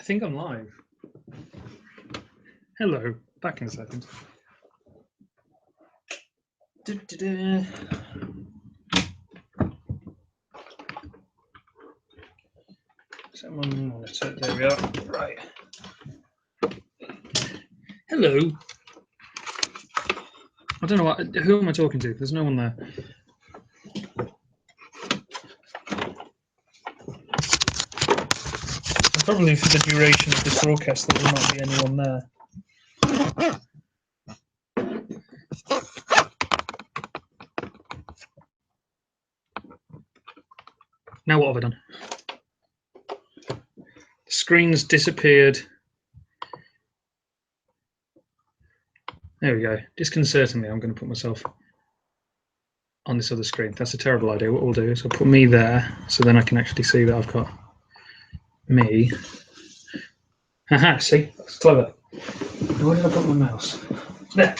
I think I'm live. Hello, back in a second. Someone monitor, there we are. Right. Hello. I don't know who am I talking to? There's no one there. Probably for the duration of this broadcast there will not be anyone there. Now what have I done? The screen's disappeared. There we go. Disconcertingly, I'm going to put myself on this other screen. That's a terrible idea. What we'll do is I'll put me there, so then I can actually see that I've got me. Haha, see? That's clever. Where did I put my mouse? There.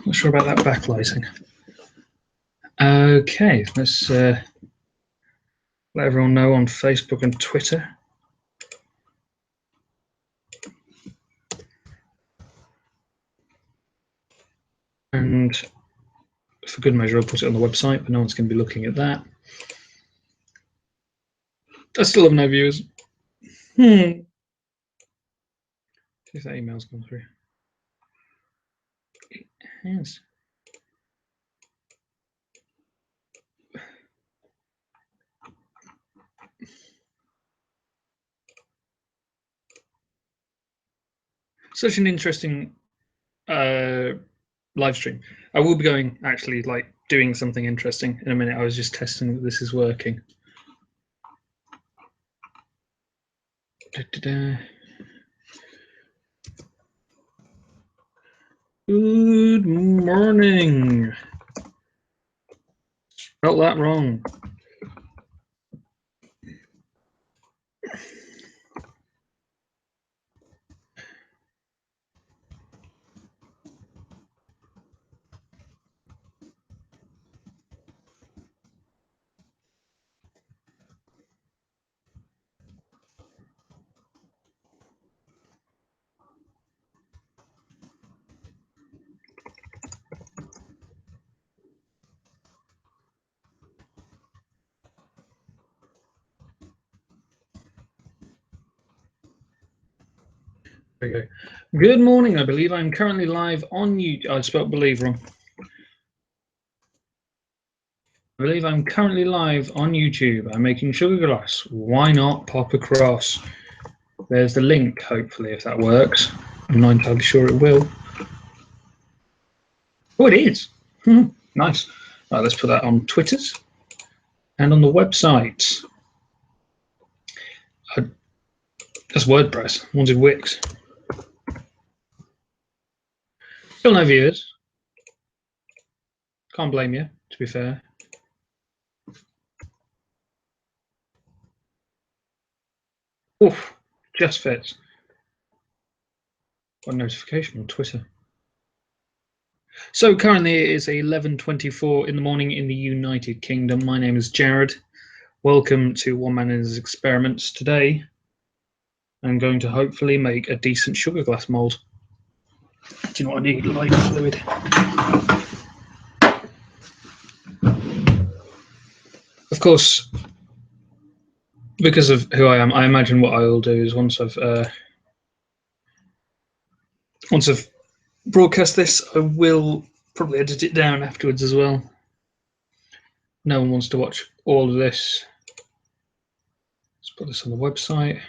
Not sure about that backlighting. Okay, let's let everyone know on Facebook and Twitter. And for good measure, I'll put it on the website, but no one's going to be looking at that. I still have no viewers. See if that email's gone through. It has. Such an interesting live stream. I will be going actually like doing something interesting in a minute. I was just testing that this is working. Good morning. Spelled that wrong. There we go. Good morning. I believe I'm currently live on YouTube. I spelled believe wrong. I believe I'm currently live on YouTube. I'm making sugar glass. Why not pop across? There's the link, hopefully, if that works. I'm not entirely sure it will. Oh, it is. Nice. Right, let's put that on Twitter's and on the website. That's WordPress. Wanted Wix. Still no viewers. Can't blame you, to be fair. Oof, just fits. Got a notification on Twitter. So currently it is 11:24 in the morning in the United Kingdom. My name is Jared. Welcome to One Man and His Experiments. Today I'm going to hopefully make a decent sugar glass mould. Do you know what I need? Light fluid. Of course, because of who I am, I imagine what I will do is once I've broadcast this, I will probably edit it down afterwards as well. No one wants to watch all of this. Let's put this on the website.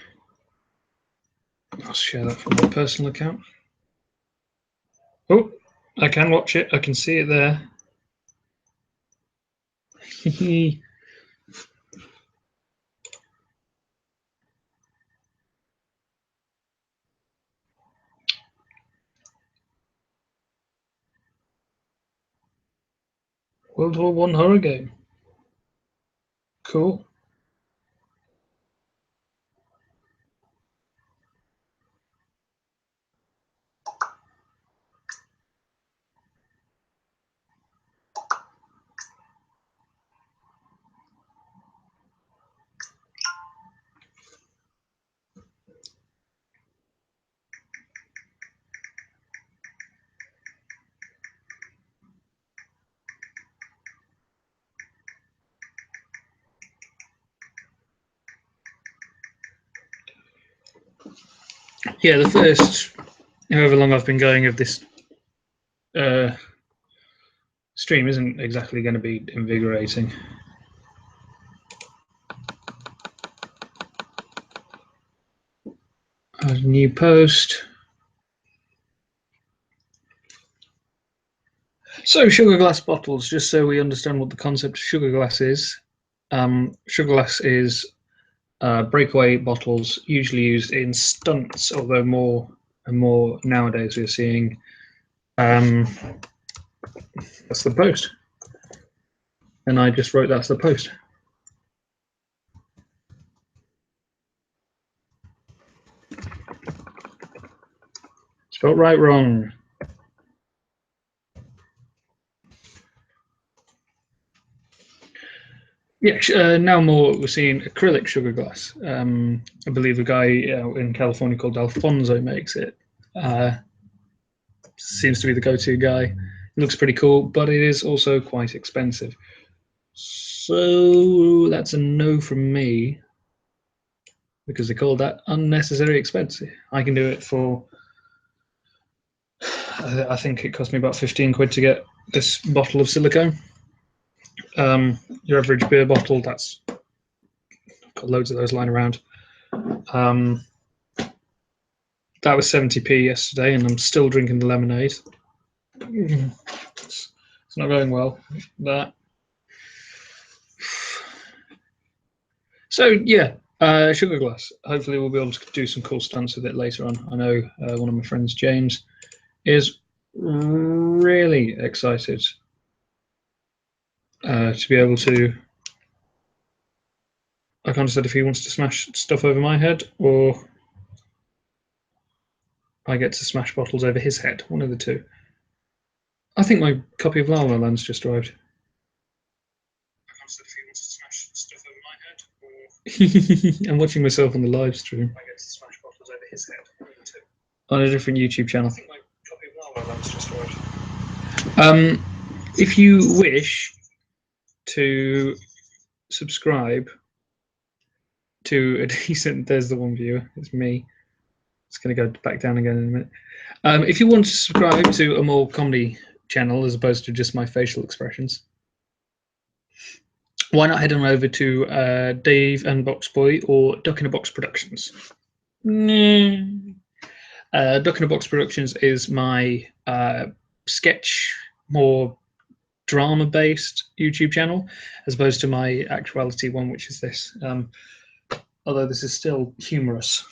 I'll share that from my personal account. Oh, I can watch it. I can see it there. World War I horror game. Cool. Yeah, the first however long I've been going of this stream isn't exactly going to be invigorating. A new post. So sugar glass bottles, just so we understand what the concept of sugar glass is. Sugar glass is breakaway bottles, usually used in stunts, although more and more nowadays we're seeing. That's the post. And I just wrote that's the post. Spelled right, wrong. Yeah, now more we're seeing acrylic sugar glass. I believe a guy in California called Alfonso makes it. Seems to be the go-to guy. It looks pretty cool, but it is also quite expensive. So that's a no from me because they call that unnecessary expensive. I can do it for. I think it cost me about 15 quid to get this bottle of silicone. Your average beer bottle, that's got loads of those lying around. That was 70p yesterday, and I'm still drinking the lemonade. It's not going well. That. So yeah, sugar glass. Hopefully, we'll be able to do some cool stunts with it later on. I know one of my friends, James, is really excited to be able to. I can't decide if he wants to smash stuff over my head or I get to smash bottles over his head. One of the two. I think my copy of La La Land's just arrived. I can't decide if he wants to smash stuff over my head or. I'm watching myself on the live stream. I get to smash bottles over his head. One of the two. On a different YouTube channel. I think my copy of La La Land's just arrived. If you wish to subscribe to a decent, there's the one viewer, it's me. It's going to go back down again in a minute. If you want to subscribe to a more comedy channel as opposed to just my facial expressions, why not head on over to Dave and Boxboy or Duck in a Box Productions? Duck in a Box Productions is my sketch, more drama-based YouTube channel, as opposed to my actuality one, which is this. Although this is still humorous.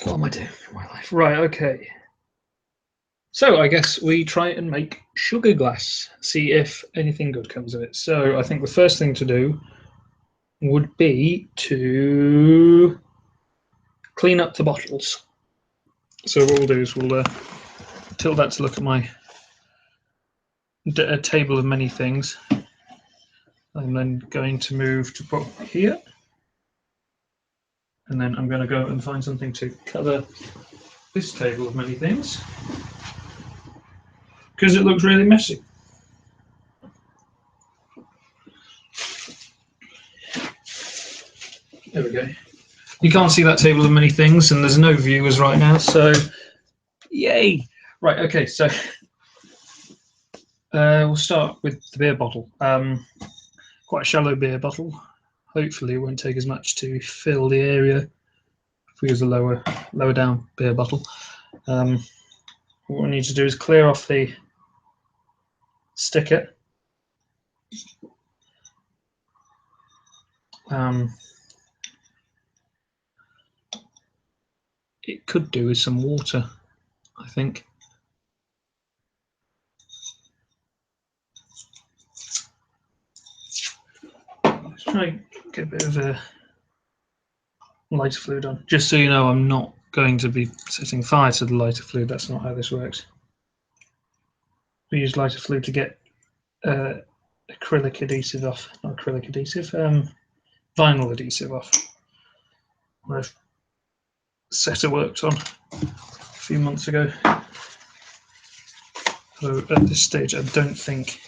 What am I doing in my life? Right, okay. So I guess we try and make sugar glass, see if anything good comes of it. So I think the first thing to do would be to clean up the bottles. So what we'll do is we'll tilt that to look at my table of many things. I'm then going to move to put here. And then I'm going to go and find something to cover this table of many things. Because it looks really messy. There we go. You can't see that table of many things, and there's no viewers right now, so yay! Right, okay, so we'll start with the beer bottle. Quite a shallow beer bottle. Hopefully it won't take as much to fill the area if we use a lower down beer bottle. What we need to do is clear off the sticker. It could do with some water, I think. Let's try and get a bit of a lighter fluid on. Just so you know, I'm not going to be setting fire to the lighter fluid. That's not how this works. We use lighter fluid to get acrylic adhesive off, not acrylic adhesive, vinyl adhesive off. I've Seta worked on a few months ago. So at this stage, I don't think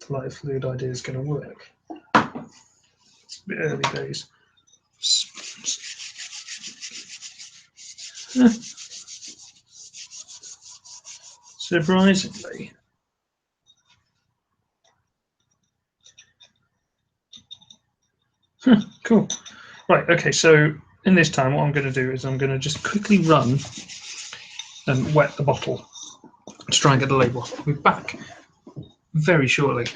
the lighter fluid idea is going to work. It's a bit early days. Surprisingly. Cool. Right, okay, so in this time what I'm going to do is I'm going to just quickly run and wet the bottle to try and get the label off. We'll be back very shortly.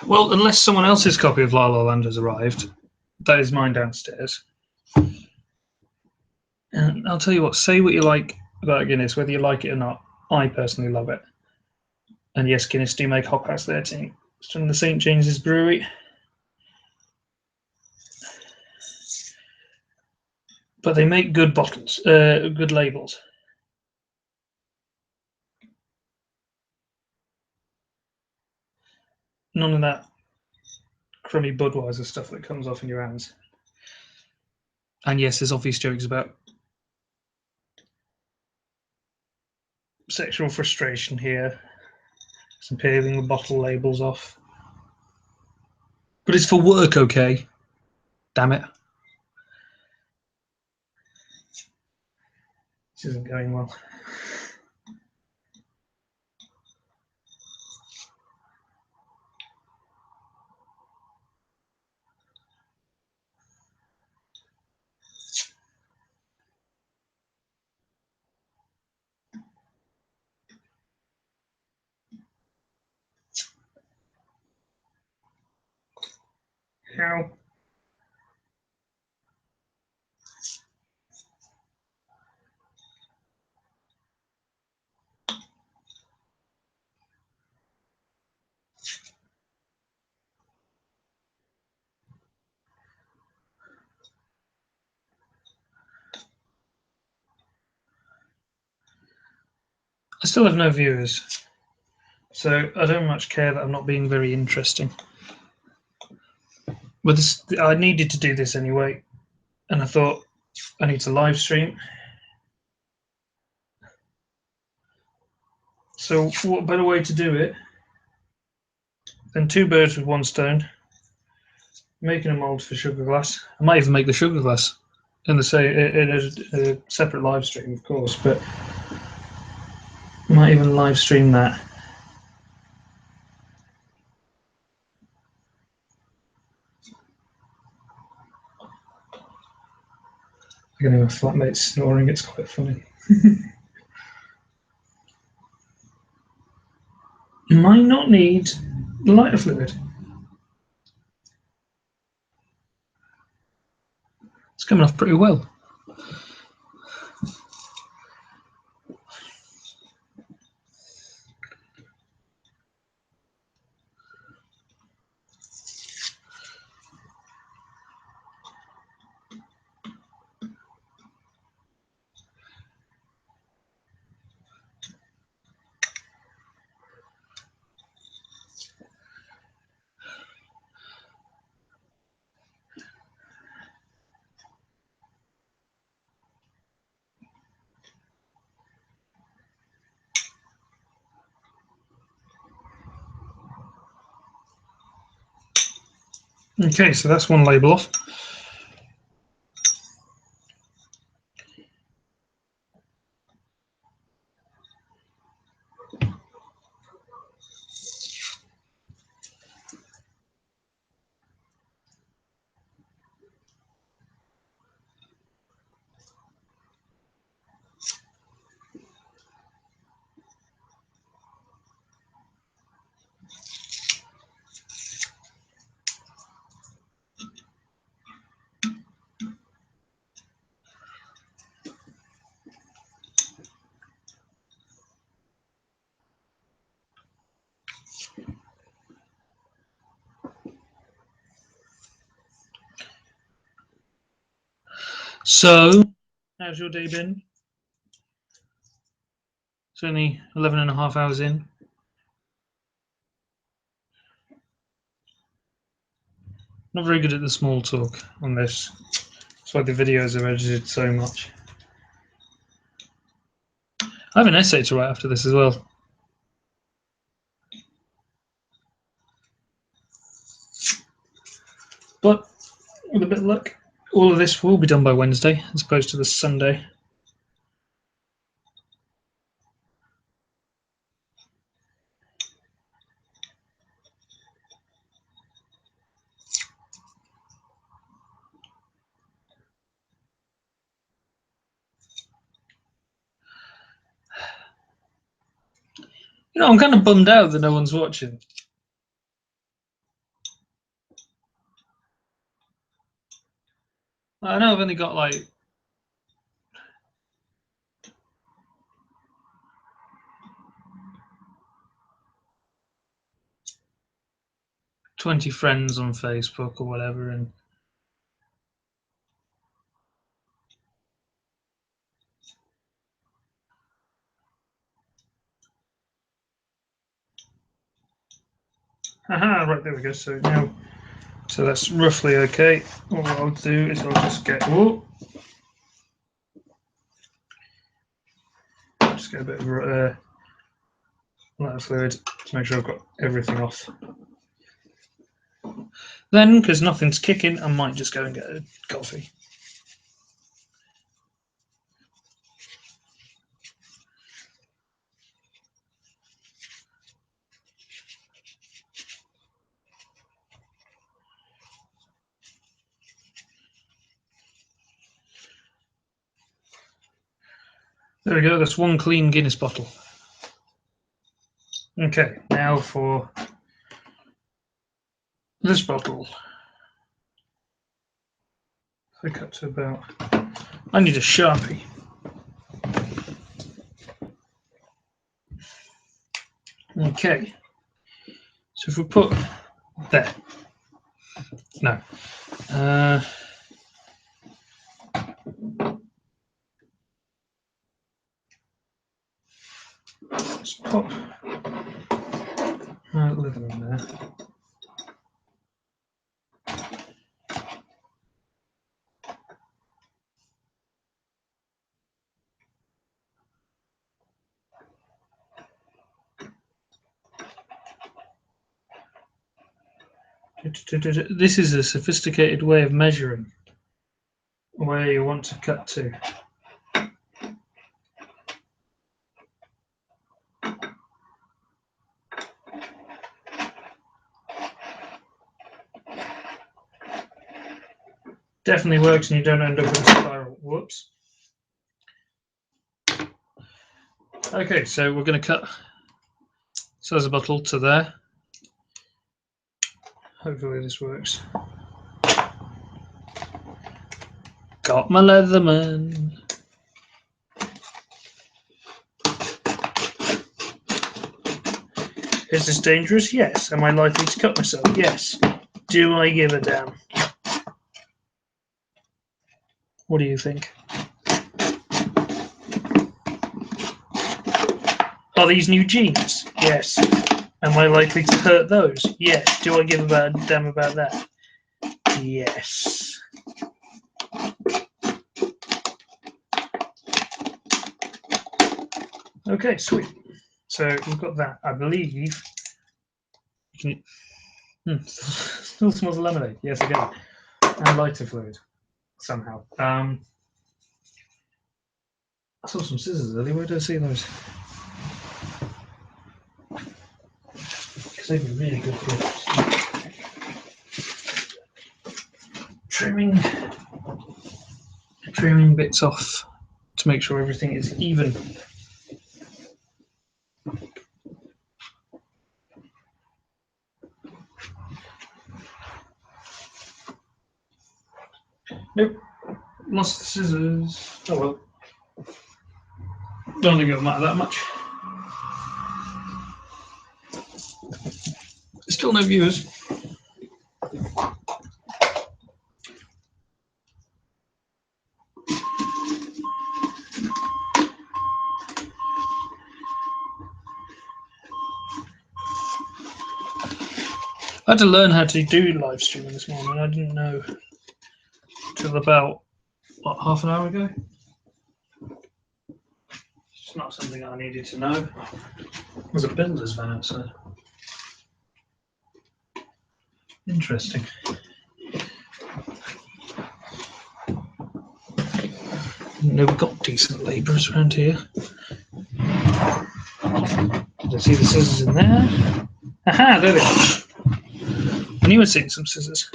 Well, unless someone else's copy of La La Land has arrived, that is mine downstairs. And I'll tell you what, say what you like about Guinness, whether you like it or not. I personally love it. And yes, Guinness do make hot past 13. It's from the St. James's Brewery. But they make good bottles, good labels. None of that crummy Budweiser stuff that comes off in your hands. And yes, there's obvious jokes about sexual frustration here. Some peeling the bottle labels off. But it's for work, okay? Damn it. This isn't going well. How? I still have no viewers, so I don't much care that I'm not being very interesting. But this, I needed to do this anyway, and I thought I need to live stream. So what better way to do it than two birds with one stone? Making a mould for sugar glass. I might even make the sugar glass in the same in a separate live stream, of course, but I might even live stream that. I'm going to have a flatmate snoring. It's quite funny. Might not need lighter fluid. It's coming off pretty well. Okay, so that's one label off. So, how's your day been? It's only 11.5 hours in. Not very good at the small talk on this. That's why the videos are edited so much. I have an essay to write after this as well. But with a bit of luck, all of this will be done by Wednesday as opposed to the Sunday. You know, I'm kind of bummed out that no one's watching. I know I've only got like 20 friends on Facebook or whatever, and aha, right, there we go. So now, so that's roughly okay. What I'll do is I'll just get, just get a bit of lighter fluid to make sure I've got everything off. Then, because nothing's kicking, I might just go and get a coffee. There we go, that's one clean Guinness bottle. Okay, now for this bottle. I cut to about, I need a Sharpie. Okay, so if we put there, no, let's pop leather in there. This is a sophisticated way of measuring where you want to cut to. Definitely works and you don't end up with a spiral. Whoops. Okay, so we're going to cut size of bottle to there. Hopefully this works. Got my Leatherman. Is this dangerous? Yes. Am I likely to cut myself? Yes. Do I give a damn? What do you think? Are these new jeans? Yes. Am I likely to hurt those? Yes. Do I give a damn about that? Yes. Okay, sweet. So we've got that. I believe. Still smells of lemonade. Yes, again. And lighter fluid somehow. I saw some scissors earlier. Where did I see those? Because they'd be really good for trimming bits off to make sure everything is even. Nope, lost the scissors. Oh well. Don't think it'll matter that much. Still no viewers. I had to learn how to do live streaming this morning. I didn't know till about, what, half an hour ago? It's not something I needed to know. There's a builder's van outside. Interesting. No, we've got decent labourers around here. I see the scissors in there. Aha, there they are. I knew I'd seen some scissors.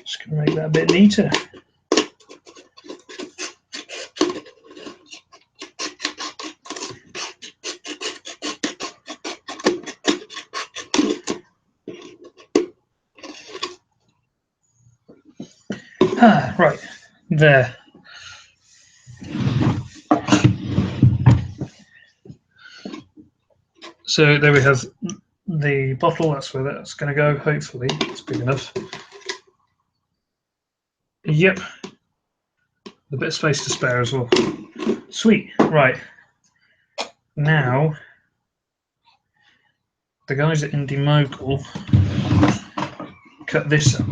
Just going to make that a bit neater. Ah, right, there. So there we have the bottle, that's where that's going to go, hopefully. It's big enough. Yep. A bit of space to spare as well. Sweet, right. Now, the guys at Indie Mogul cut this up.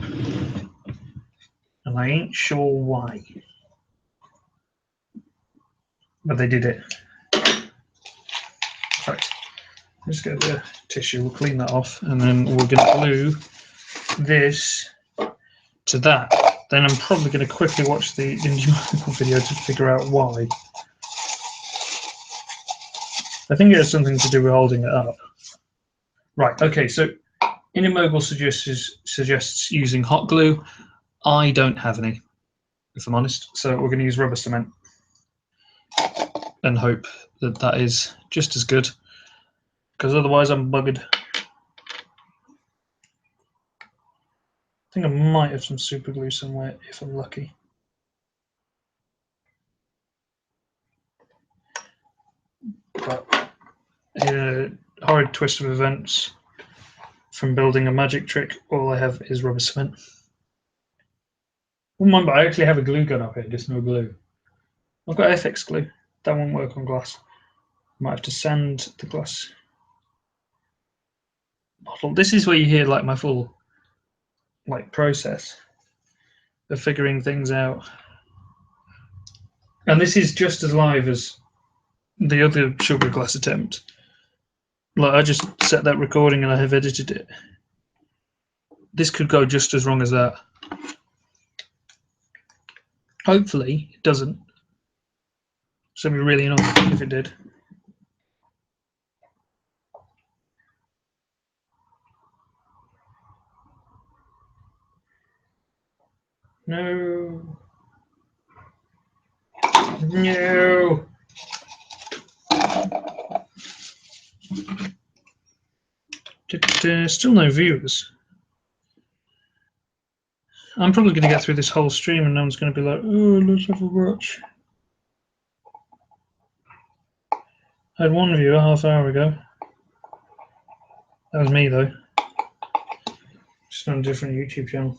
And I ain't sure why. But they did it. Right. Let's get the tissue, we'll clean that off, and then we're going to glue this to that. Then I'm probably going to quickly watch the Indie Mogul video to figure out why. I think it has something to do with holding it up. Right, okay, so Indie Mogul suggests using hot glue. I don't have any, if I'm honest, so we're going to use rubber cement and hope that that is just as good, because otherwise I'm buggered. I think I might have some super glue somewhere if I'm lucky. But in a horrid twist of events from building a magic trick, all I have is rubber cement. Wouldn't mind, but I actually have a glue gun up here, just no glue. I've got FX glue. That won't work on glass. Might have to sand the glass bottle. This is where you hear like my full process of figuring things out. And this is just as live as the other sugar glass attempt. Like, I just set that recording and I have edited it. This could go just as wrong as that. Hopefully it doesn't. So it'd be really annoying if it did. No. No. Still no viewers. I'm probably going to get through this whole stream and no one's going to be like, oh, let's have a watch. I had one viewer half hour ago. That was me though. Just on a different YouTube channel.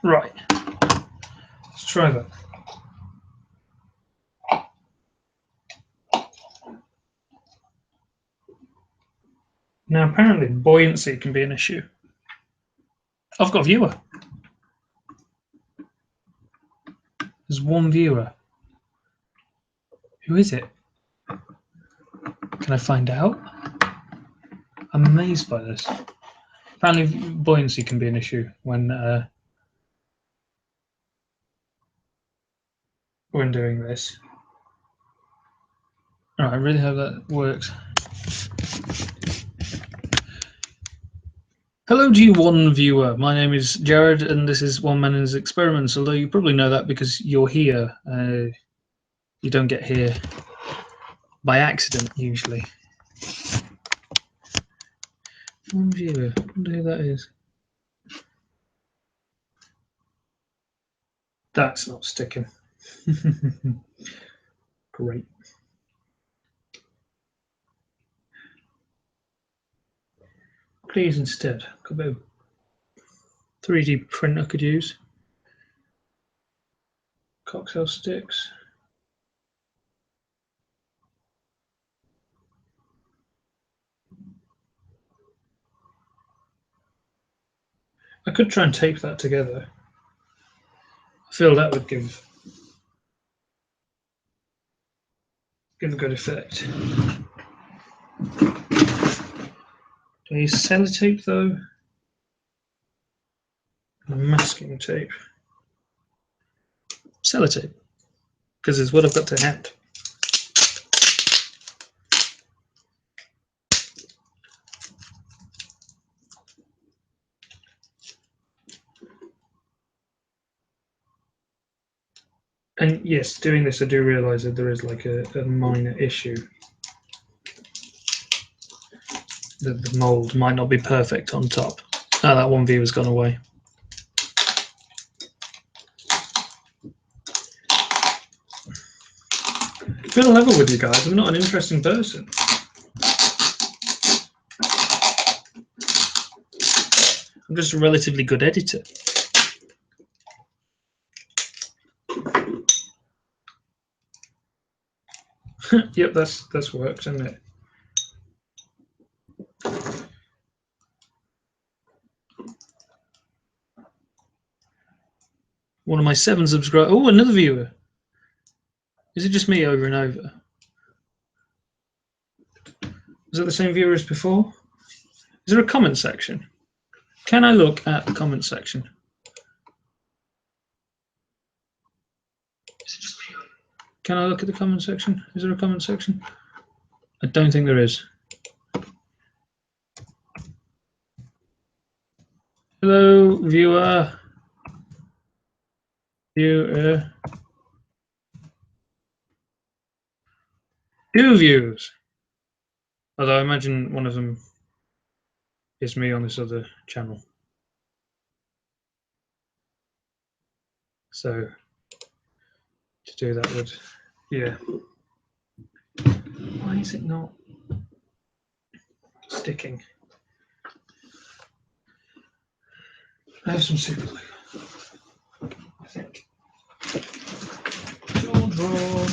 Right. Let's try that. Now apparently buoyancy can be an issue. I've got a viewer. There's one viewer. Who is it? Can I find out? I'm amazed by this. Apparently buoyancy can be an issue when doing this. Alright, I really hope that works. Hello to you, one viewer. My name is Jared, and this is One Man in His Experiments. Although you probably know that because you're here. You don't get here by accident, usually. One viewer. I wonder who that is. That's not sticking. Great. Please, instead, got a bit of 3D print I could use. Cocktail sticks. I could try and tape that together. I feel that would give a good effect. Do I use sellotape though? Masking tape. Sellotape, because it's what I've got to hand. And yes, doing this, I do realise that there is like a minor issue. That the mould might not be perfect on top. Ah, that one view has gone away. I feel level with you guys. I'm not an interesting person. I'm just a relatively good editor. Yep, that's worked, isn't it? One of my 7 subscribers. Oh, another viewer. Is it just me over and over? Is it the same viewer as before? Is there a comment section? Can I look at the comment section? Can I look at the comment section? Is there a comment section? I don't think there is. Hello, viewer. Viewer. 2 views. Although I imagine one of them is me on this other channel. So to do that would, yeah. Why is it not sticking? I have some super glue, I think. Jaw draw.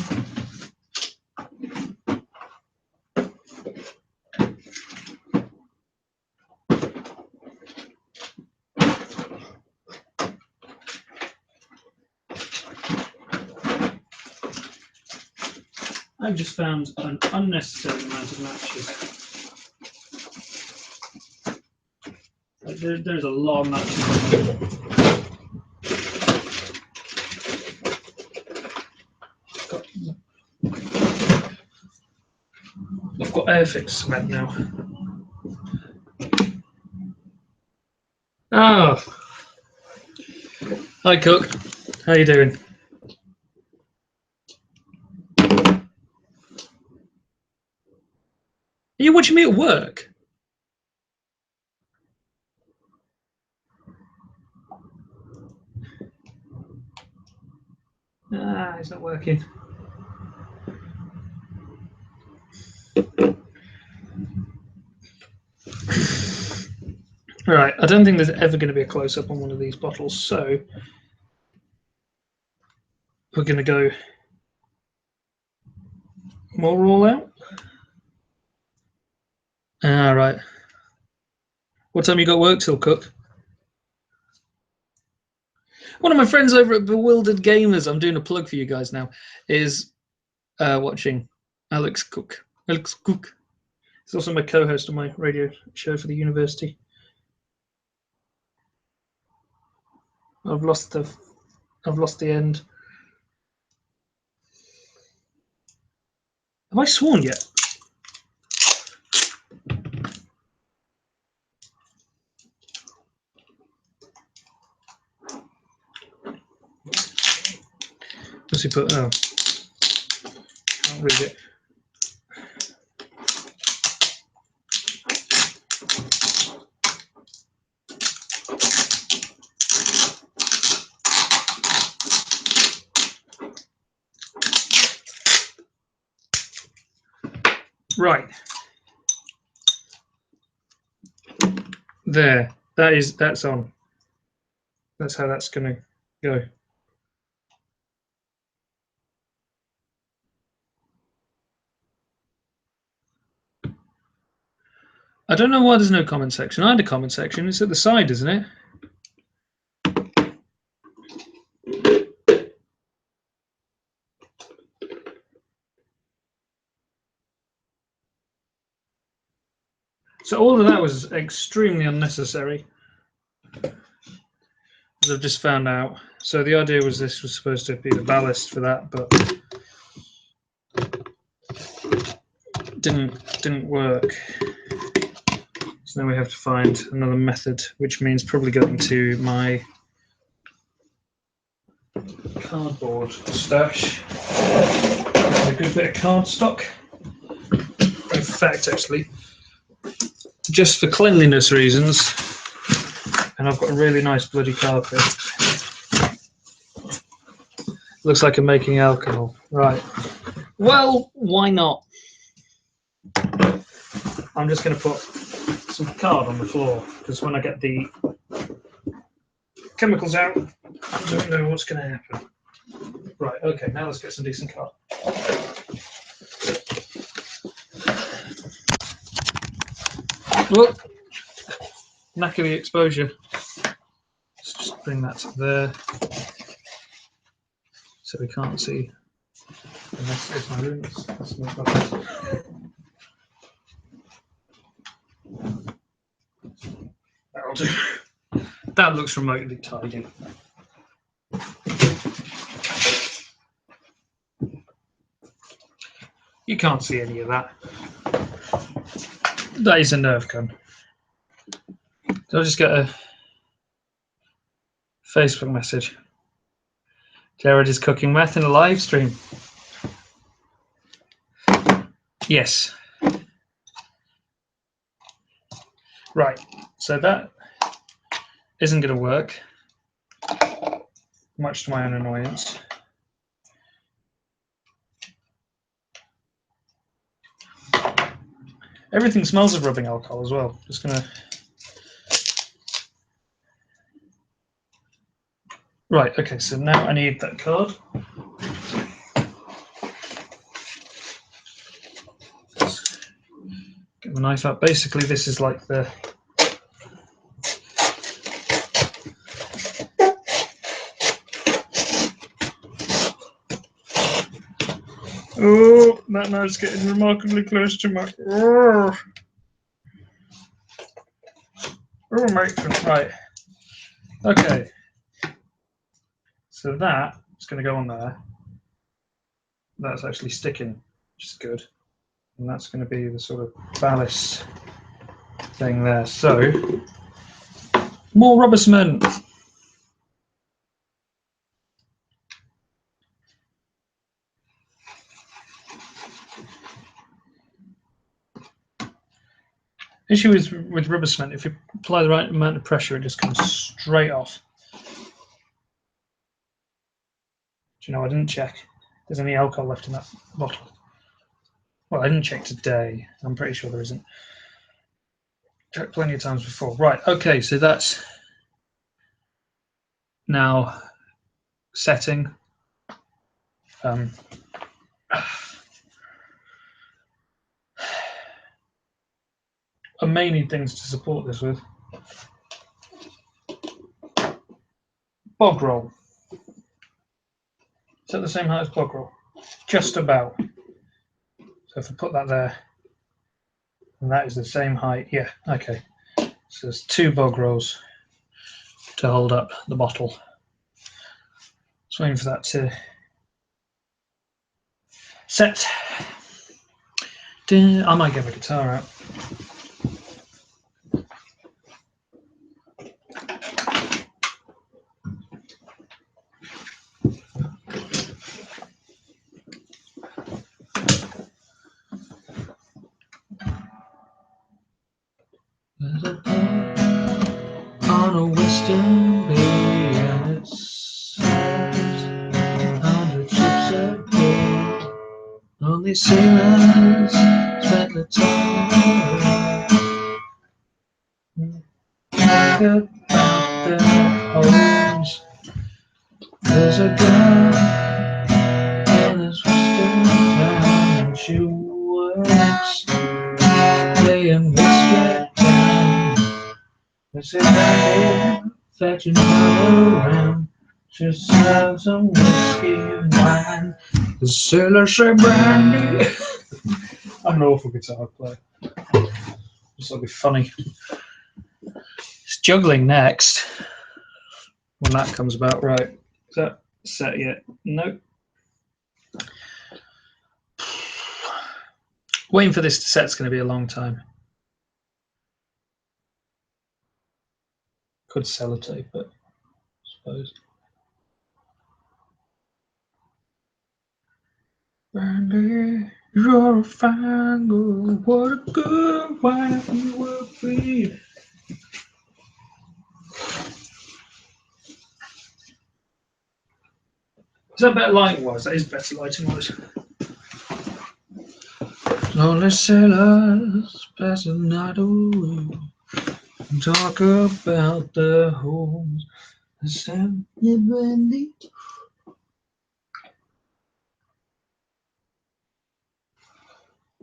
I've just found an unnecessary amount of matches. There's a lot of matches. I've got Airfix cement now. Oh, hi Cook. How you doing? Are you watching me at work? Ah, it's not working. Right, I don't think there's ever going to be a close-up on one of these bottles, so we're going to go more roll out. Ah, right. What time you got work till, Cook? One of my friends over at Bewildered Gamers, I'm doing a plug for you guys now, is watching Alex Cook. Alex Cook. He's also my co-host on my radio show for the university. I've lost the end. Have I sworn yet? Does he put? Oh, can't read it. Right. There. That's on. That's how that's going to go. I don't know why there's no comment section. I had a comment section. It's at the side, isn't it? So all of that was extremely unnecessary, as I've just found out. So the idea was this was supposed to be the ballast for that, but didn't work. So now we have to find another method, which means probably going to my cardboard stash. A good bit of cardstock. In fact, actually, just for cleanliness reasons, and I've got a really nice bloody carpet. Looks like I'm making alcohol. Right. Well, why not? I'm just going to put some card on the floor, because when I get the chemicals out, I don't know what's going to happen. Right, okay, now let's get some decent card. Whoop! Knack of the exposure. Let's just bring that to there, so we can't see. Unless it's my room, that's not bad. That'll do. That looks remotely tidy. You can't see any of that. That is a nerve gun. So I'll just get a Facebook message. Jared is cooking meth in a live stream. Yes. Right, so that isn't going to work, much to my own annoyance. Everything smells of rubbing alcohol as well. Just going to... Right, okay, so now I need that card. Get the knife out. Basically, this is like the... Oh, that knife's getting remarkably close to my... Oh, matron. Right. Okay. So that is going to go on there. That's actually sticking, which is good. And that's going to be the sort of ballast thing there. So, more rubber cement. Issue is with rubber cement, if you apply the right amount of pressure, it just comes straight off. Do you know, I didn't check. There's any alcohol left in that bottle. Well, I didn't check today. I'm pretty sure there isn't. Checked plenty of times before. Right, okay, so that's now setting. I may need things to support this with. Bog roll. Is that the same height as bog roll? Just about. So if I put that there, and that is the same height, yeah, okay. So there's 2 bog rolls to hold up the bottle. Just waiting for that to set. I might get my guitar out. There's a port on a western bay, and it sails 100 ships a day. Only sailors spend the time think about their homes. There's a girl in this western town, and she works playing whiskey down. They say that fetching her around. She serves some whiskey and wine. The sailors say brandy. I'm an awful guitar player. This will be funny. It's juggling next. When that comes about, right? Is that set yet? Nope. Waiting for this to set is going to be a long time. Could sellotape it, I suppose. Brandy, you're a fine girl. What a good wife you will be. Is that better lighting wise? That is better lighting wise. Lonely sailors pass the night away. Talk about the homes.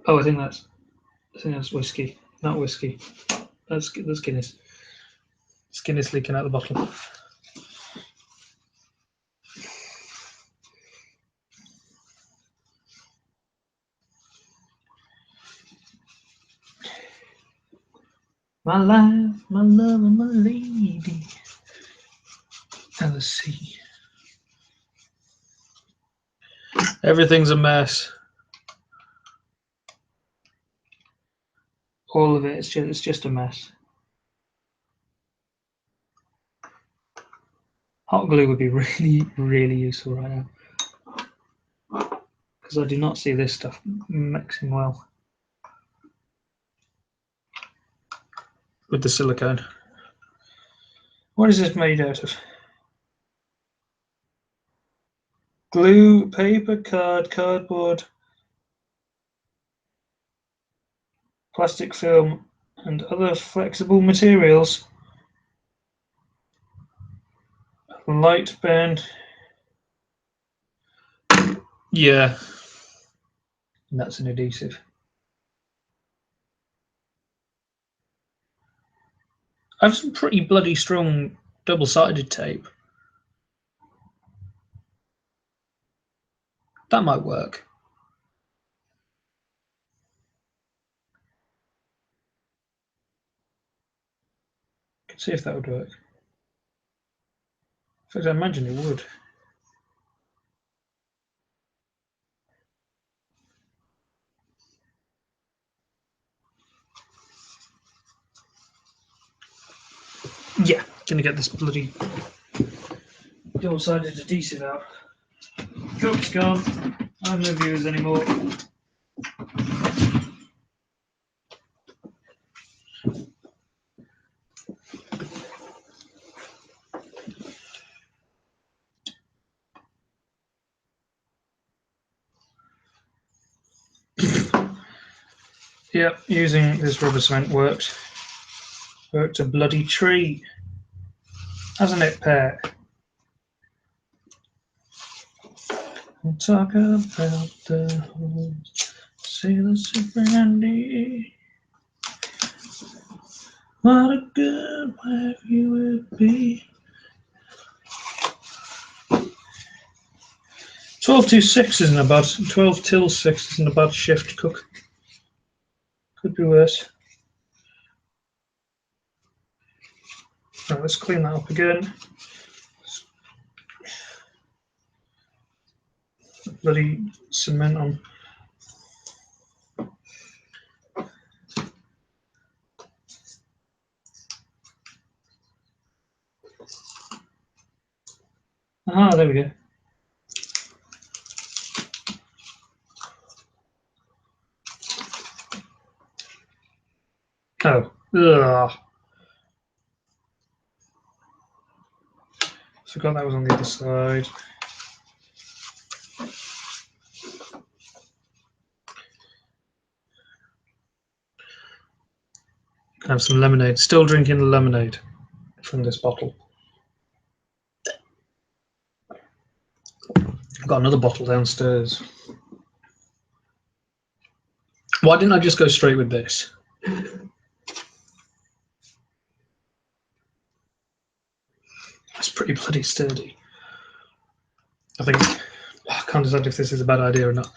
Oh, I think that's whiskey, not whiskey. That's Guinness. It's Guinness leaking out the bottle. My life, my love, and my lady. And the sea. Everything's a mess. All of it. It's just a mess. Hot glue would be really, really useful right now, because I do not see this stuff mixing well with the silicone. What is this made out of? Glue, paper, cardboard, plastic film, and other flexible materials. Light band. Yeah, and that's an adhesive. I have some pretty bloody strong double-sided tape. That might work. Let's see if that would work. In fact, I imagine it would. Yeah, gonna get this bloody double-sided adhesive out. Coke's gone. I have no viewers anymore. Yep, using this rubber cement worked. Worked a bloody tree. Hasn't it, Pat? We'll talk about the homes. Sailors of Brandy. What a good wife you would be. 12 to 6 isn't a bad. 12 till 6 isn't a bad shift, cook. Could be worse. Right, let's clean that up again. Bloody cement on. Ah, there we go. Oh, ugh. Forgot that was on the other side. Can have some lemonade. Still drinking the lemonade from this bottle. I've got another bottle downstairs. Why didn't I just go straight with this? It's pretty bloody sturdy. I think I can't decide if this is a bad idea or not.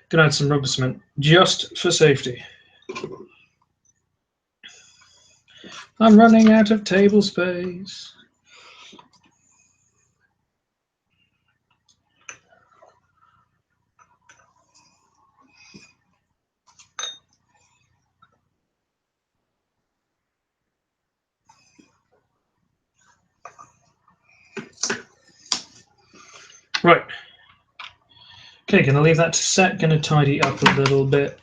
Gonna add some rubber cement just for safety. I'm running out of table space. Right. Okay, gonna leave that to set, gonna tidy up a little bit.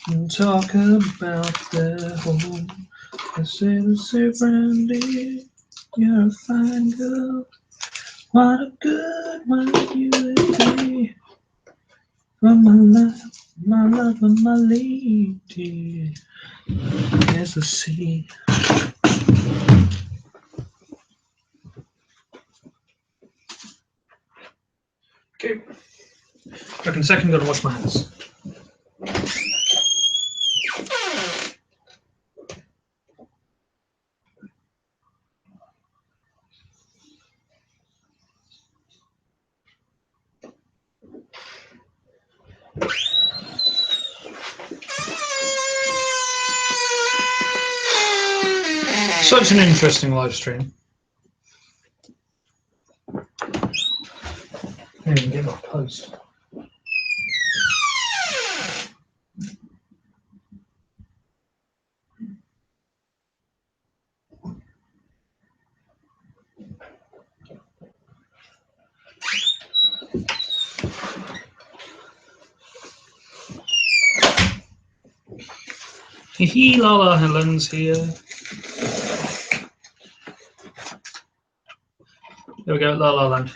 And talk about the home. I say, Brandy, you're a fine girl. What a good wife you would be. For my love, and my lady. There's the sea. Okay. Back in a second, gotta wash my hands. Such an interesting live stream. I didn't get my post. Hee Lala Helen's here. There we go, La La Land.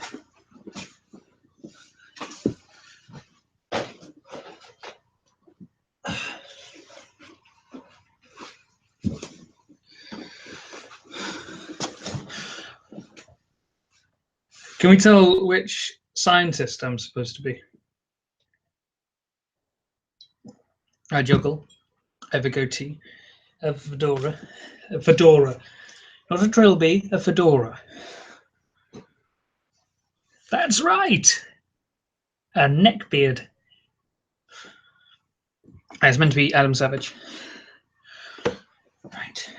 Can we tell which scientist I'm supposed to be? I juggle. I have a goatee. A fedora. A fedora. Not a trilby, a fedora. That's right. A neck beard. It's meant to be Adam Savage. Right.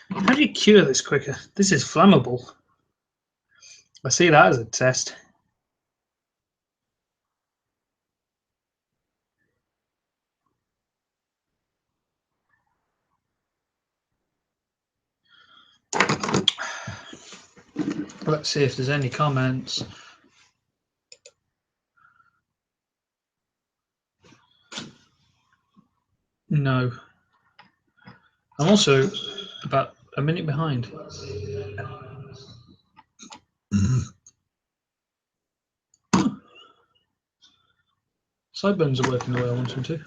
How do you cure this quicker? This is flammable. I see that as a test. Let's see if there's any comments. No. I'm also about a minute behind. Sideburns are working the way I want them to.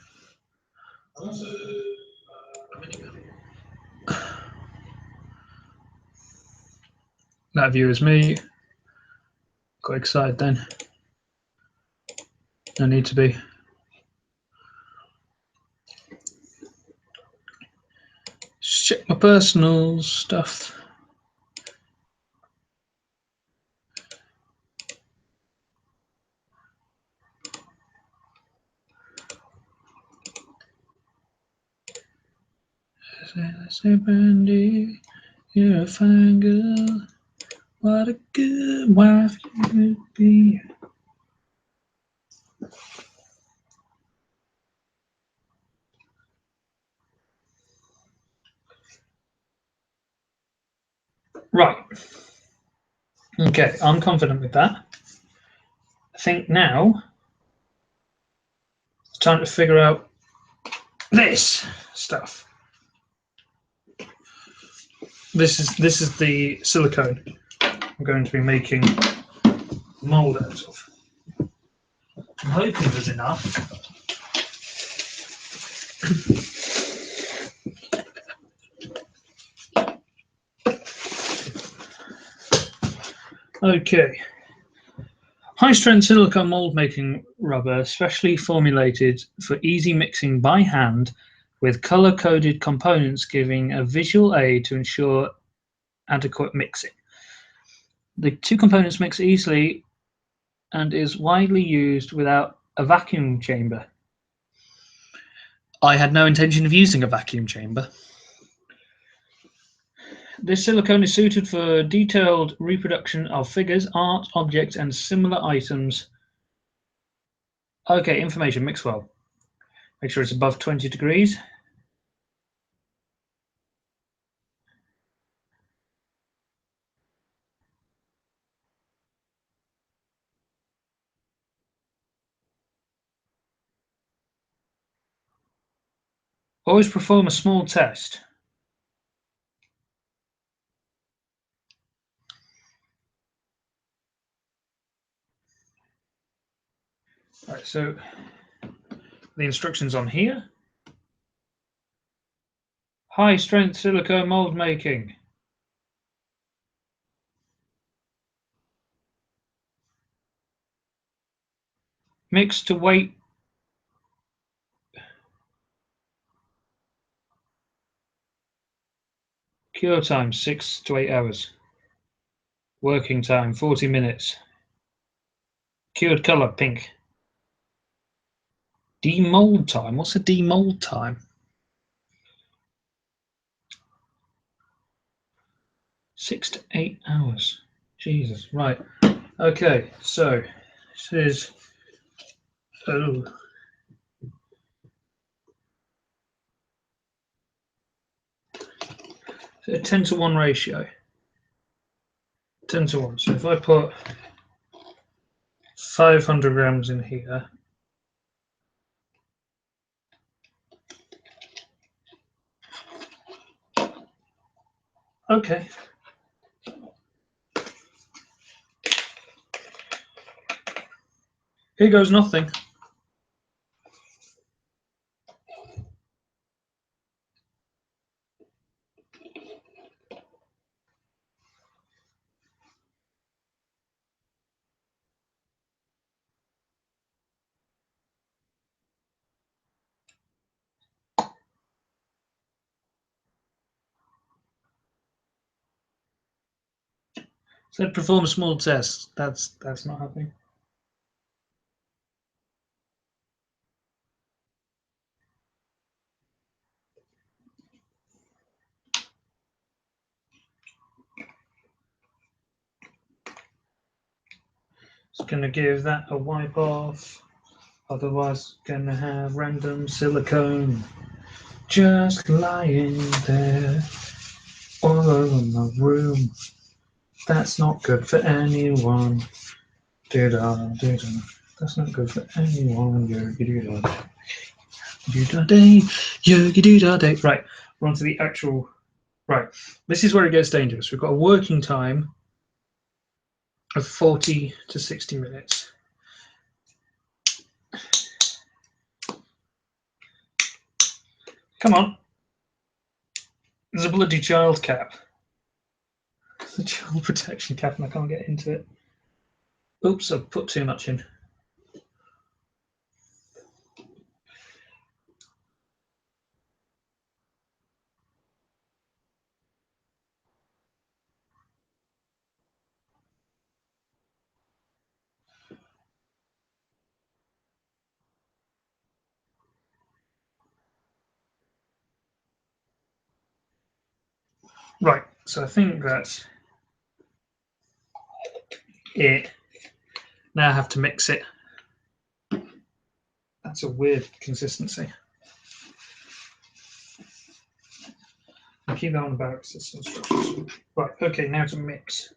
That view is me. Got excited then. No need to be. Just check my personal stuff. Say, Brandy, you're a fine girl. What a good wife you would be. Right. Okay, I'm confident with that. I think now it's time to figure out this stuff. This is the silicone I'm going to be making mould out of. I'm hoping there's enough. Okay. High-strength silicone mold making rubber, specially formulated for easy mixing by hand, with color-coded components giving a visual aid to ensure adequate mixing. The two components mix easily and is widely used without a vacuum chamber. I had no intention of using a vacuum chamber. This silicone is suited for detailed reproduction of figures, art, objects, and similar items. Okay, information, mix well. Make sure it's above 20 degrees. Always perform a small test. Right, so the instructions on here. High strength silicone mold making. Mix to weight. Cure time 6 to 8 hours. Working time 40 minutes. Cured color pink. Demold time. What's a demold time? 6 to 8 hours. Jesus. Right. Okay. So this is a 10-to-1 ratio. 10-to-1. So if I put 500 grams in here. Okay. Here goes nothing. So perform a small test. That's not happening. It's going to give that a wipe off. Otherwise, going to have random silicone just lying there all over my room. That's not good for anyone. Do-da, do-da. That's not good for anyone. Yogi-doo-da. Do-da-day. Yogi-doo-da-day. Right, we're on to the actual... Right, this is where it gets dangerous. We've got a working time of 40 to 60 minutes. Come on. There's a bloody child cap. The child protection cap, and I can't get into it. Oops, I've put too much in. Right, so I think that's it. Now I have to mix it. That's a weird consistency. I'll keep that on the back. Instructions. Right, okay, now to mix.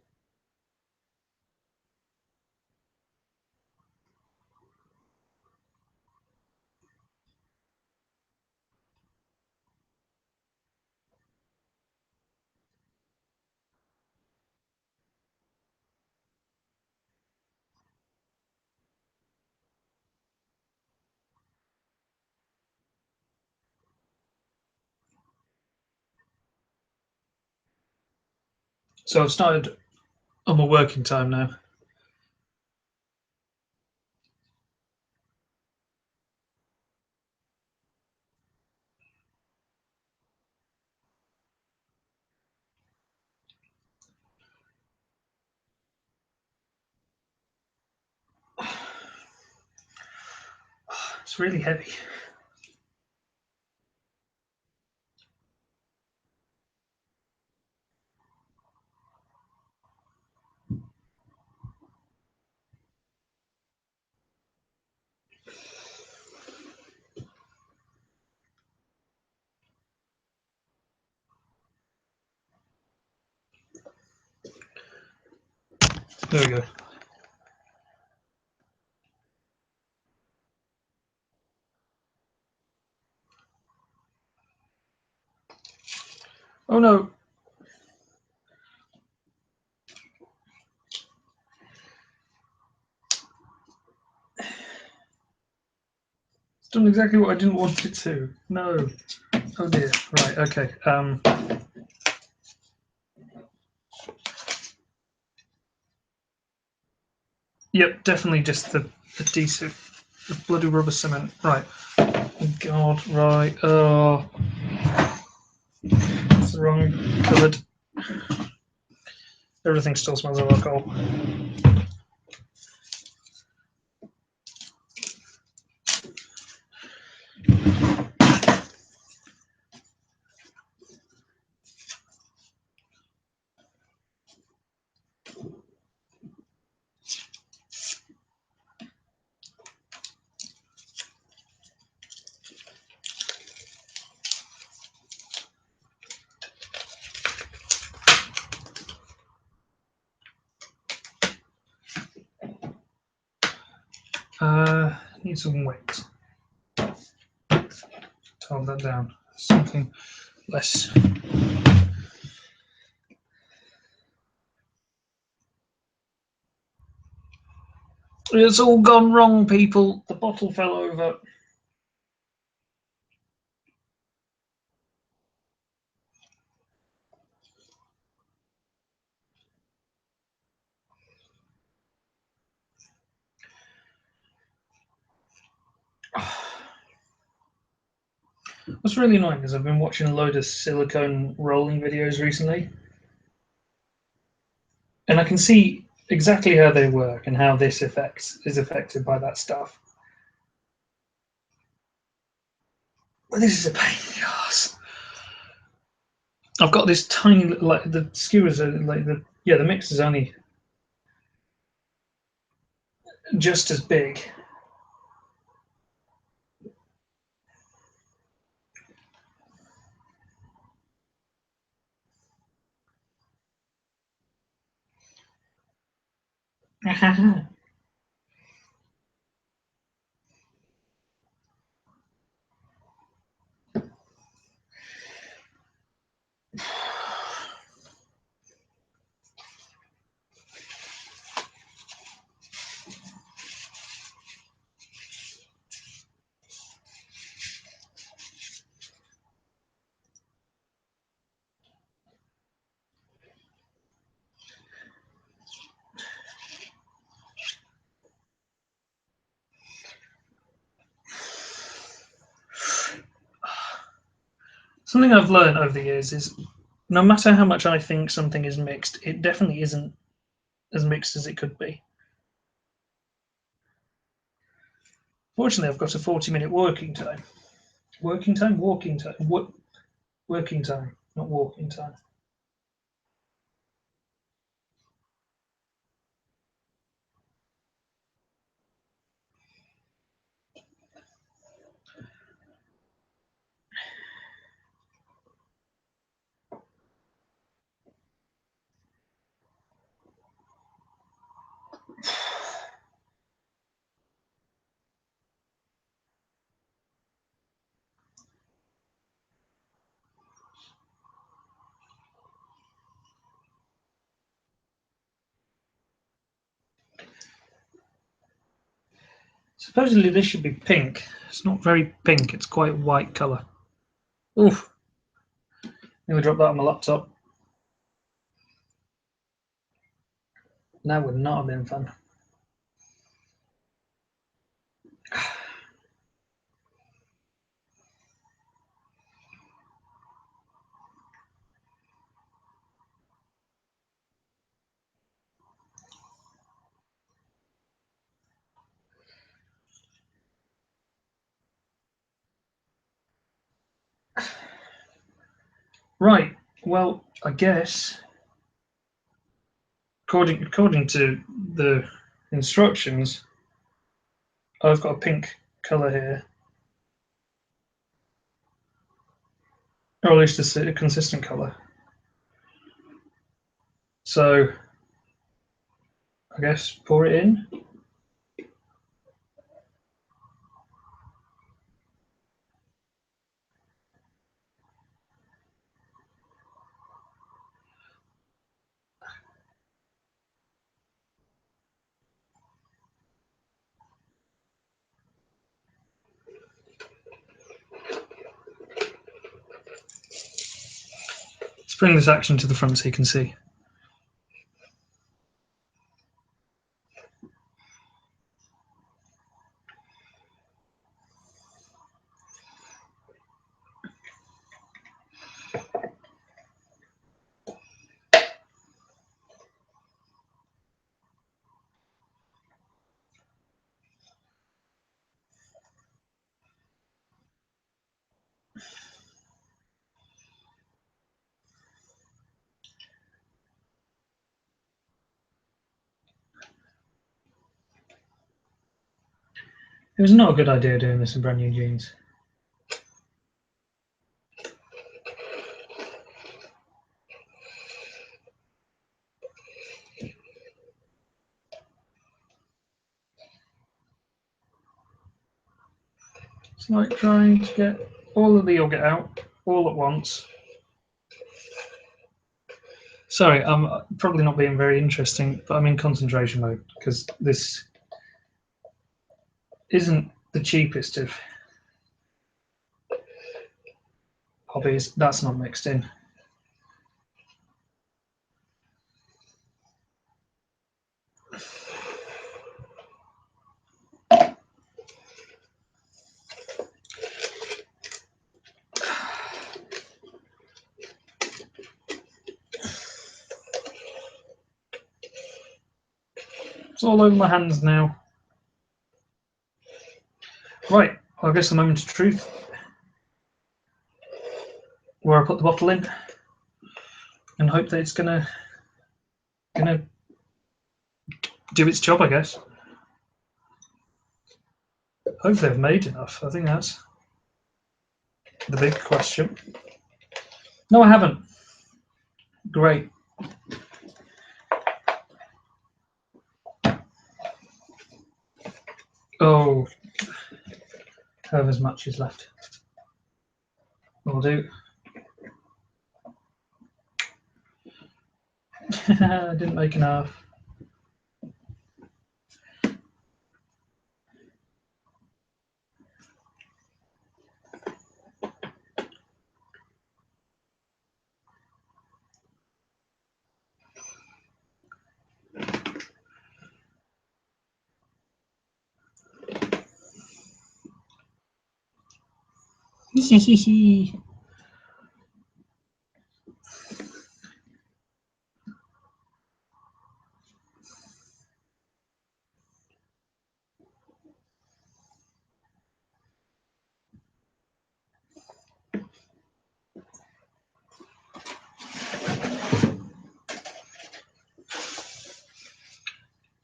So I've started on my working time now. It's really heavy. There we go. Oh no. It's done exactly what I didn't want it to. No. Oh dear. Right, okay. Yep, definitely just the adhesive. The bloody rubber cement. Right. Oh God, right. Oh. It's the wrong coloured. Everything still smells of alcohol. Need some wet to hold that down. Something less. It's all gone wrong, people. The bottle fell over. What's really annoying is I've been watching a load of silicone rolling videos recently, and I can see exactly how they work and how this is affected by that stuff. But this is a pain in the ass. I've got this tiny, like the skewers are like the mix is only just as big. Something I've learned over the years is no matter how much I think something is mixed, it definitely isn't as mixed as it could be. Fortunately, I've got a 40-minute working time. Working time? Walking time? Working time, not walking time. Supposedly this should be pink. It's not very pink, it's quite white colour. Oof. Nearly dropped that on my laptop. That would not have been fun. Right. Well, I guess according to the instructions, I've got a pink colour here, or at least a consistent colour. So I guess pour it in. Let's bring this action to the front so you can see. It was not a good idea doing this in brand new jeans. It's like trying to get all of the yogurt out all at once. Sorry, I'm probably not being very interesting, but I'm in concentration mode because this isn't the cheapest of hobbies. That's not mixed in. It's all over my hands now. Right, well, I guess the moment of truth, where I put the bottle in and hope that it's gonna do its job, I guess. Hopefully I've made enough. I think that's the big question. No, I haven't. Great. Oh, however much is left. Will do. I didn't make enough.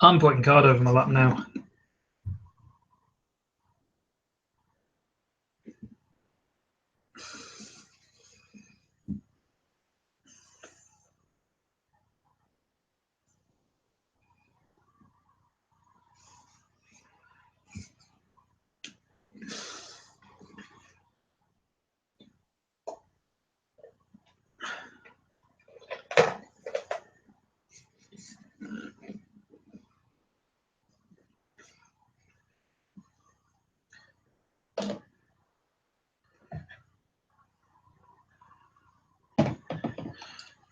I'm putting card over my lap now.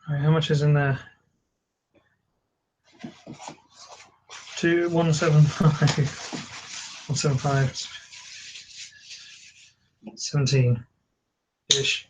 Right, how much is in there? 175. 175. 17-ish.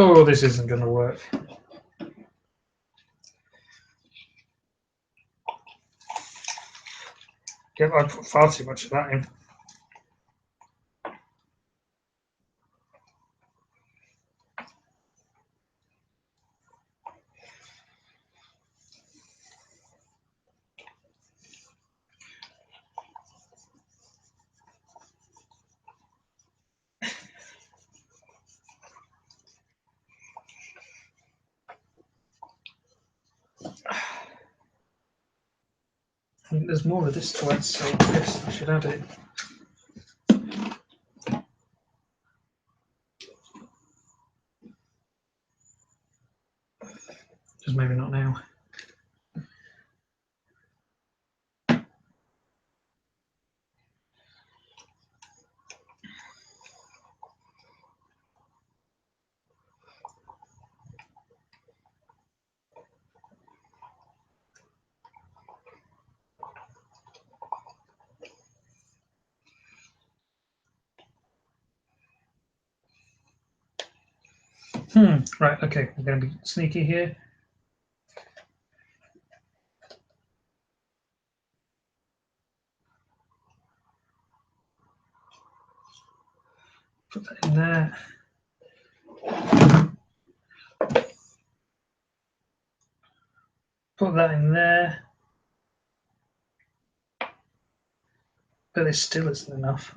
Oh, this isn't going to work. Yeah, I put far too much of that in. There's more of this to add, so yes, I should add it. Just maybe not now. Right, okay, we're going to be sneaky here. Put that in there. Put that in there. But it still isn't enough.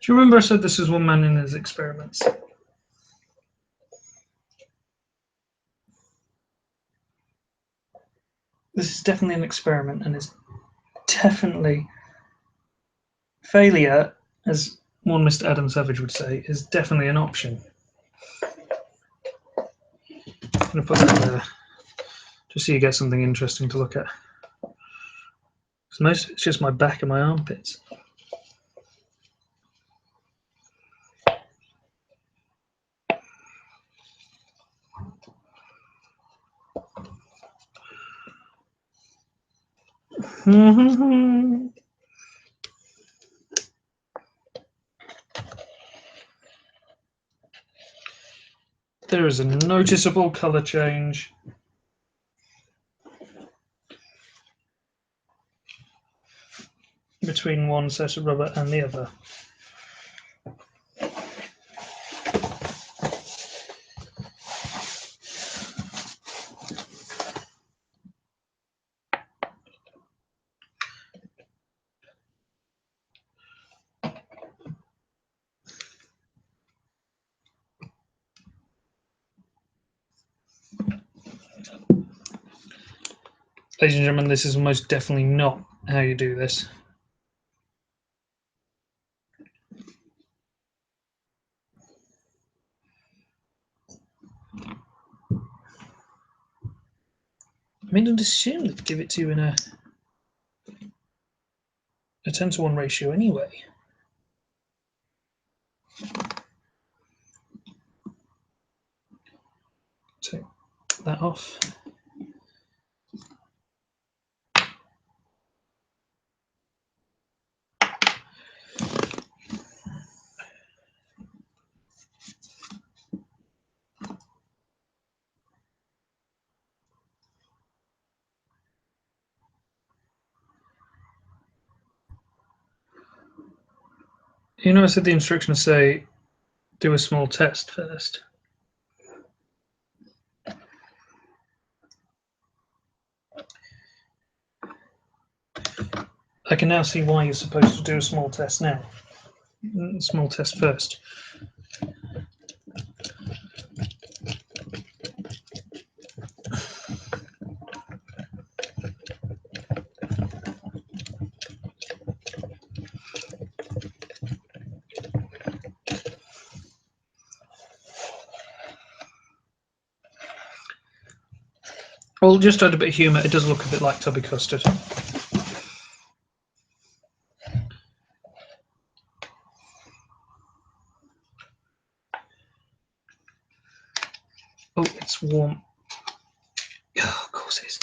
Do you remember I said this is one man in his experiments? This is definitely an experiment, and it's definitely failure, as one Mr. Adam Savage would say, is definitely an option. I'm going to put that there, just so you get something interesting to look at. Most it's just my back and my armpits. There is a noticeable colour change. Between one set of rubber and the other. Ladies and gentlemen, this is most definitely not how you do this. I mean, I'd assume they'd give it to you in a 10-to-1 ratio anyway. Take that off. You know, I said the instructions say do a small test first. I can now see why you're supposed to do a small test now. Small test first. Well, just add a bit of humour. It does look a bit like tubby custard. Oh, it's warm. Oh, of course it is.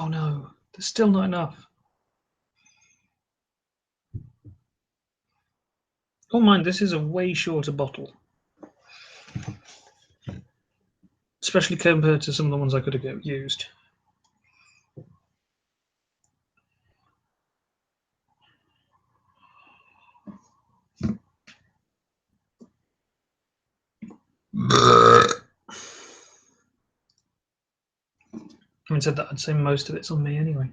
Oh no, there's still not enough. Oh mind, this is a way shorter bottle. Especially compared to some of the ones I could have used. Having said that, I'd say most of it's on me anyway.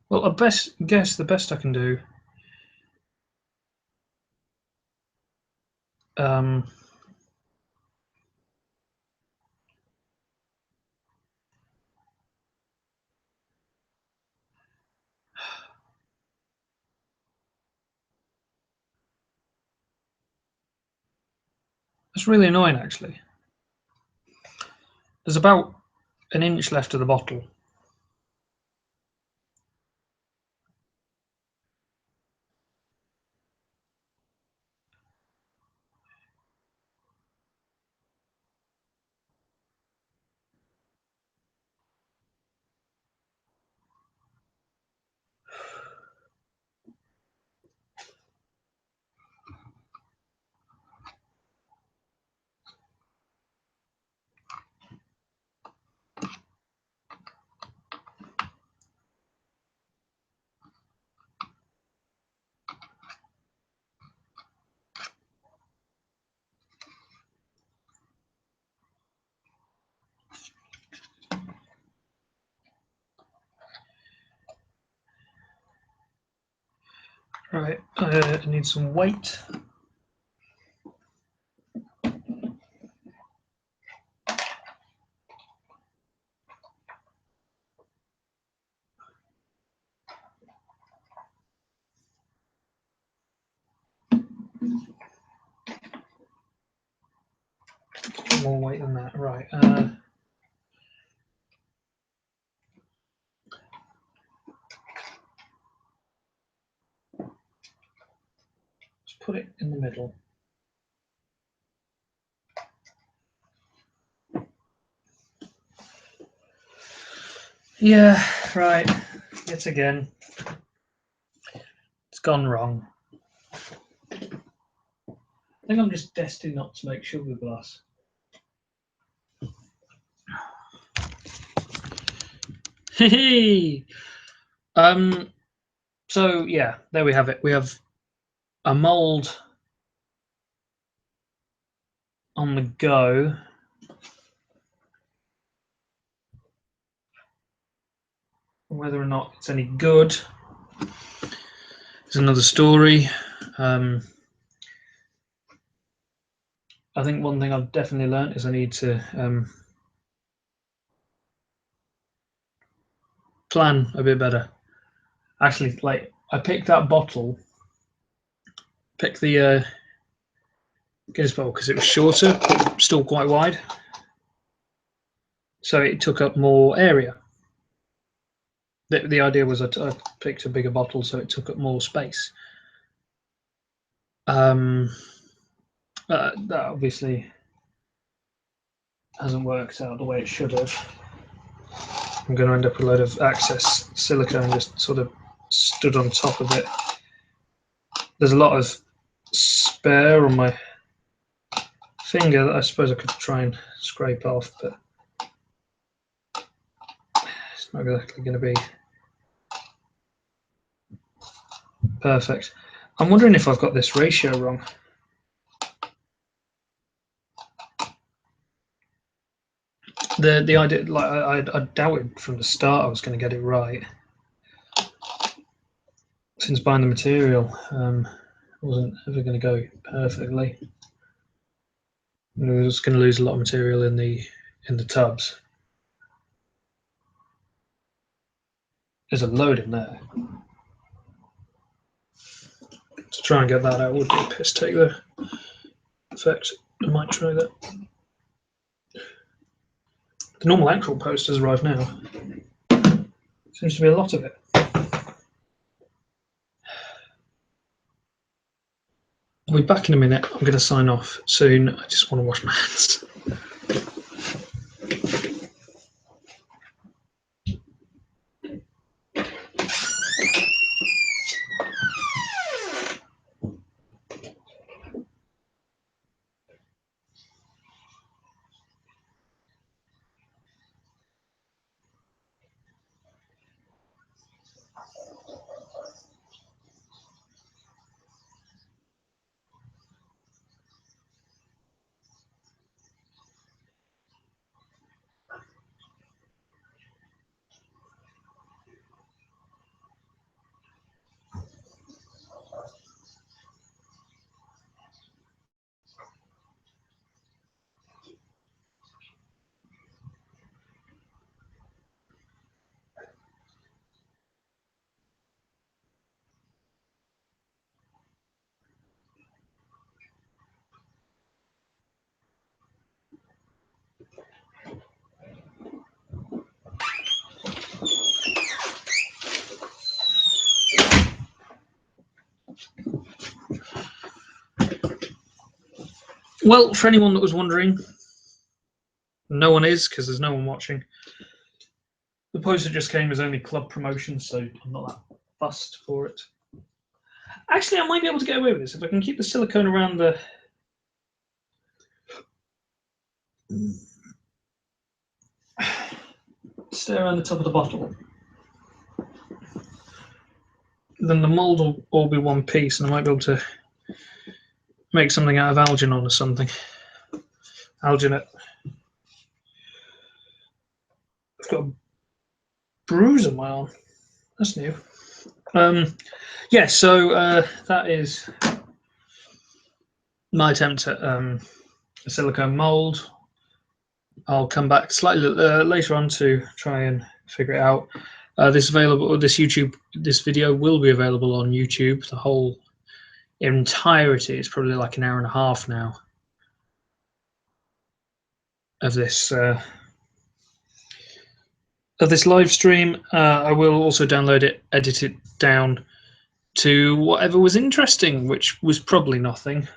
Well, I guess the best I can do. It's really annoying, actually. There's about an inch left of the bottle. Right, I need some weight. More weight than that, right. Just put it in the middle. Yeah, right. Yet again, it's gone wrong. I think I'm just destined not to make sugar glass. Hey. So yeah, there we have it. We have a mould on the go. Whether or not it's any good is another story. I think one thing I've definitely learned is I need to plan a bit better. Actually, like I picked that bottle, picked the Guinness bottle because it was shorter, but still quite wide, so it took up more area. The idea was I picked a bigger bottle, so it took up more space. That obviously hasn't worked out the way it should have. I'm going to end up with a load of excess silicone just sort of stood on top of it. There's a lot of spare on my finger that I suppose I could try and scrape off, but it's not exactly going to be perfect. I'm wondering if I've got this ratio wrong. The idea, like I doubted from the start I was going to get it right. Since buying the material, I wasn't ever going to go perfectly. I was going to lose a lot of material in the tubs. There's a load in there. To try and get that out would be a piss take there. In fact, I might try that. The normal actual post has arrived now. Seems to be a lot of it. I'll be back in a minute. I'm going to sign off soon. I just want to wash my hands. Well, for anyone that was wondering, no one is, because there's no one watching. The poster just came as only club promotion, so I'm not that fussed for it. Actually, I might be able to get away with this if I can keep the silicone around the... Stay around the top of the bottle. Then the mould will all be one piece, and I might be able to make something out of alginate or something. Alginate. I've got a bruise on my arm. That's new. Yeah, so that is my attempt at a silicone mould. I'll come back slightly later on to try and figure it out. This video will be available on YouTube. The whole entirety is probably like an hour and a half now of this live stream. I will also download it, edit it down to whatever was interesting, which was probably nothing.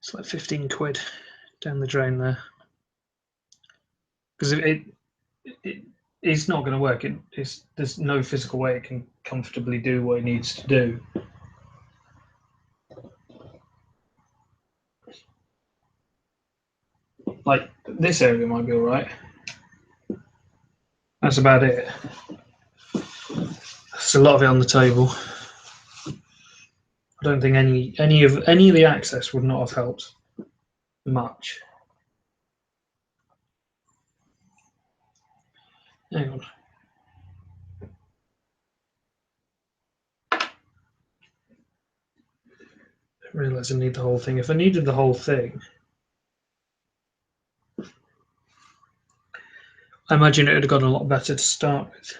It's like 15 quid down the drain there, because it's not going to work. There's no physical way it can comfortably do what it needs to do. Like this area might be all right. That's about it. There's a lot of it on the table. I don't think any of the access would not have helped much. Hang on. I realise I need the whole thing. If I needed the whole thing, I imagine it would have gotten a lot better to start with.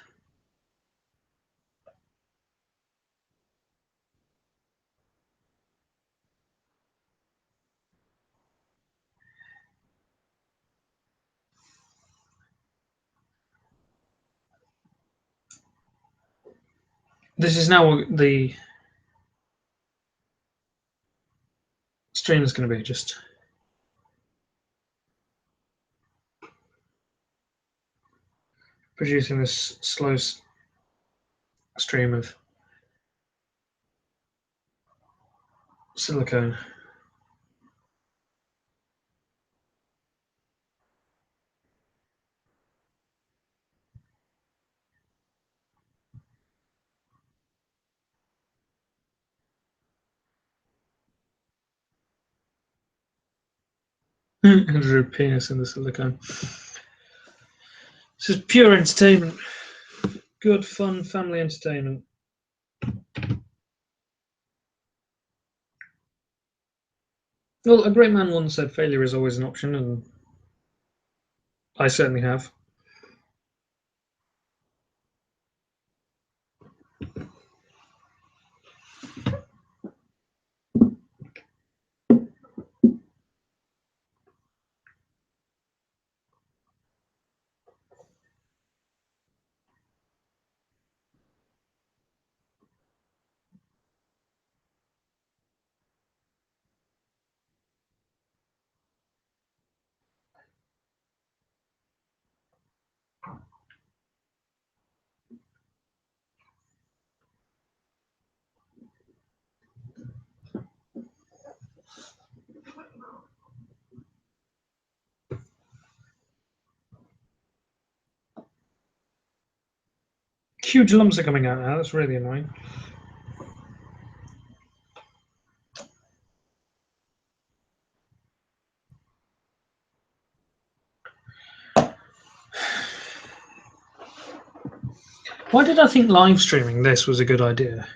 This is now the stream is going to be just producing this slow stream of silicone. I drew a penis in the silicone. This is pure entertainment. Good, fun, family entertainment. Well, a great man once said failure is always an option, and I certainly have. huge lumps are coming out now. That's really annoying. Why did I think live streaming this was a good idea?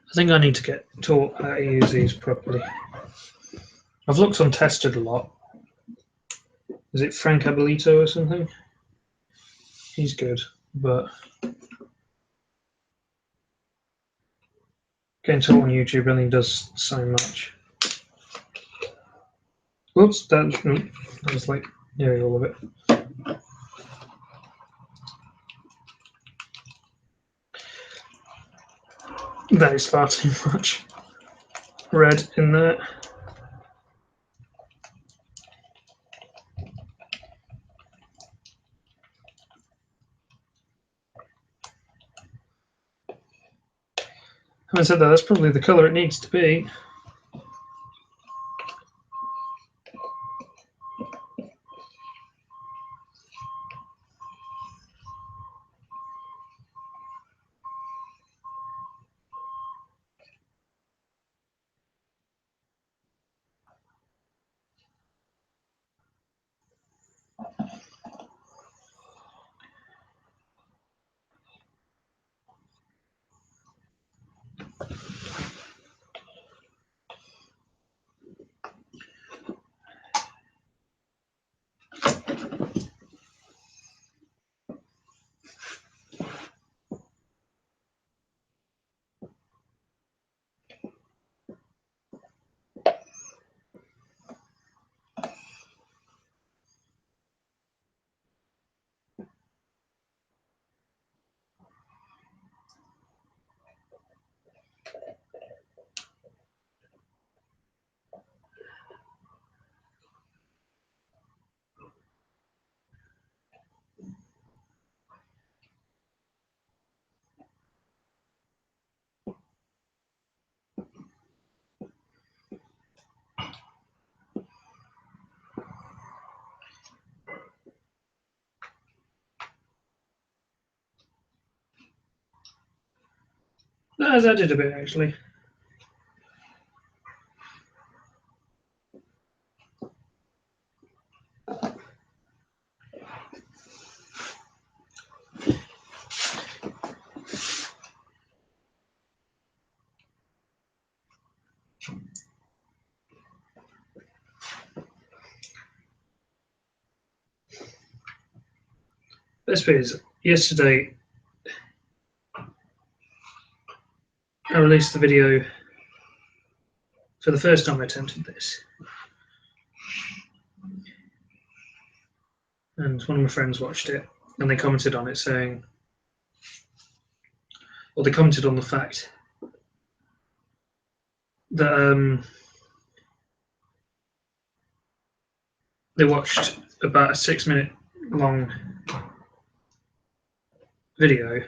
I think I need to get taught how to use these properly. I've looked on Tested a lot. Is it Frank Abolito or something? He's good, but getting taught on YouTube only does so much. Whoops, that was like nearly all of it. That is far too much red in there. Having said that, that's probably the colour it needs to be. That has added a bit, actually. Best bit is, yesterday I released the video for the first time I attempted this. And one of my friends watched it and they commented on it saying, or they commented on the fact that they watched about a 6-minute long video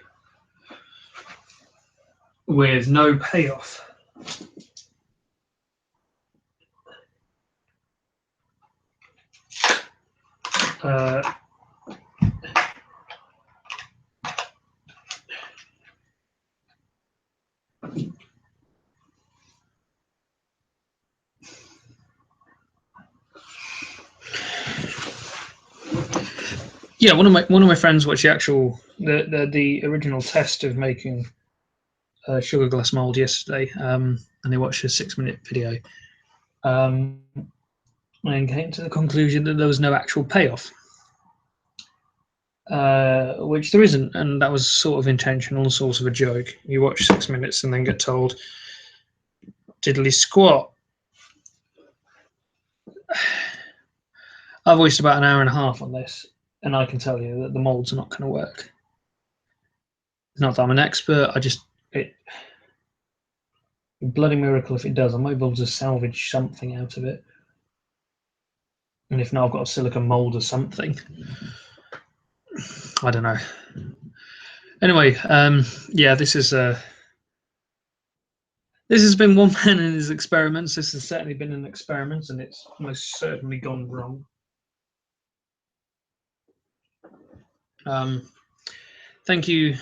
with no payoff. Yeah, one of my friends watched the original test of making sugar glass mold yesterday, and they watched a 6-minute video, and came to the conclusion that there was no actual payoff, which there isn't, and that was sort of intentional, sort of a joke. You watch 6 minutes and then get told diddly squat. I've wasted about an hour and a half on this, and I can tell you that the molds are not going to work. Not that I'm an expert, Bloody miracle if it does. I might be able to salvage something out of it. And if not, I've got a silicone mould or something. I don't know. Anyway, yeah, this has been one man and his experiments. This has certainly been an experiment, and it's most certainly gone wrong. Thank you,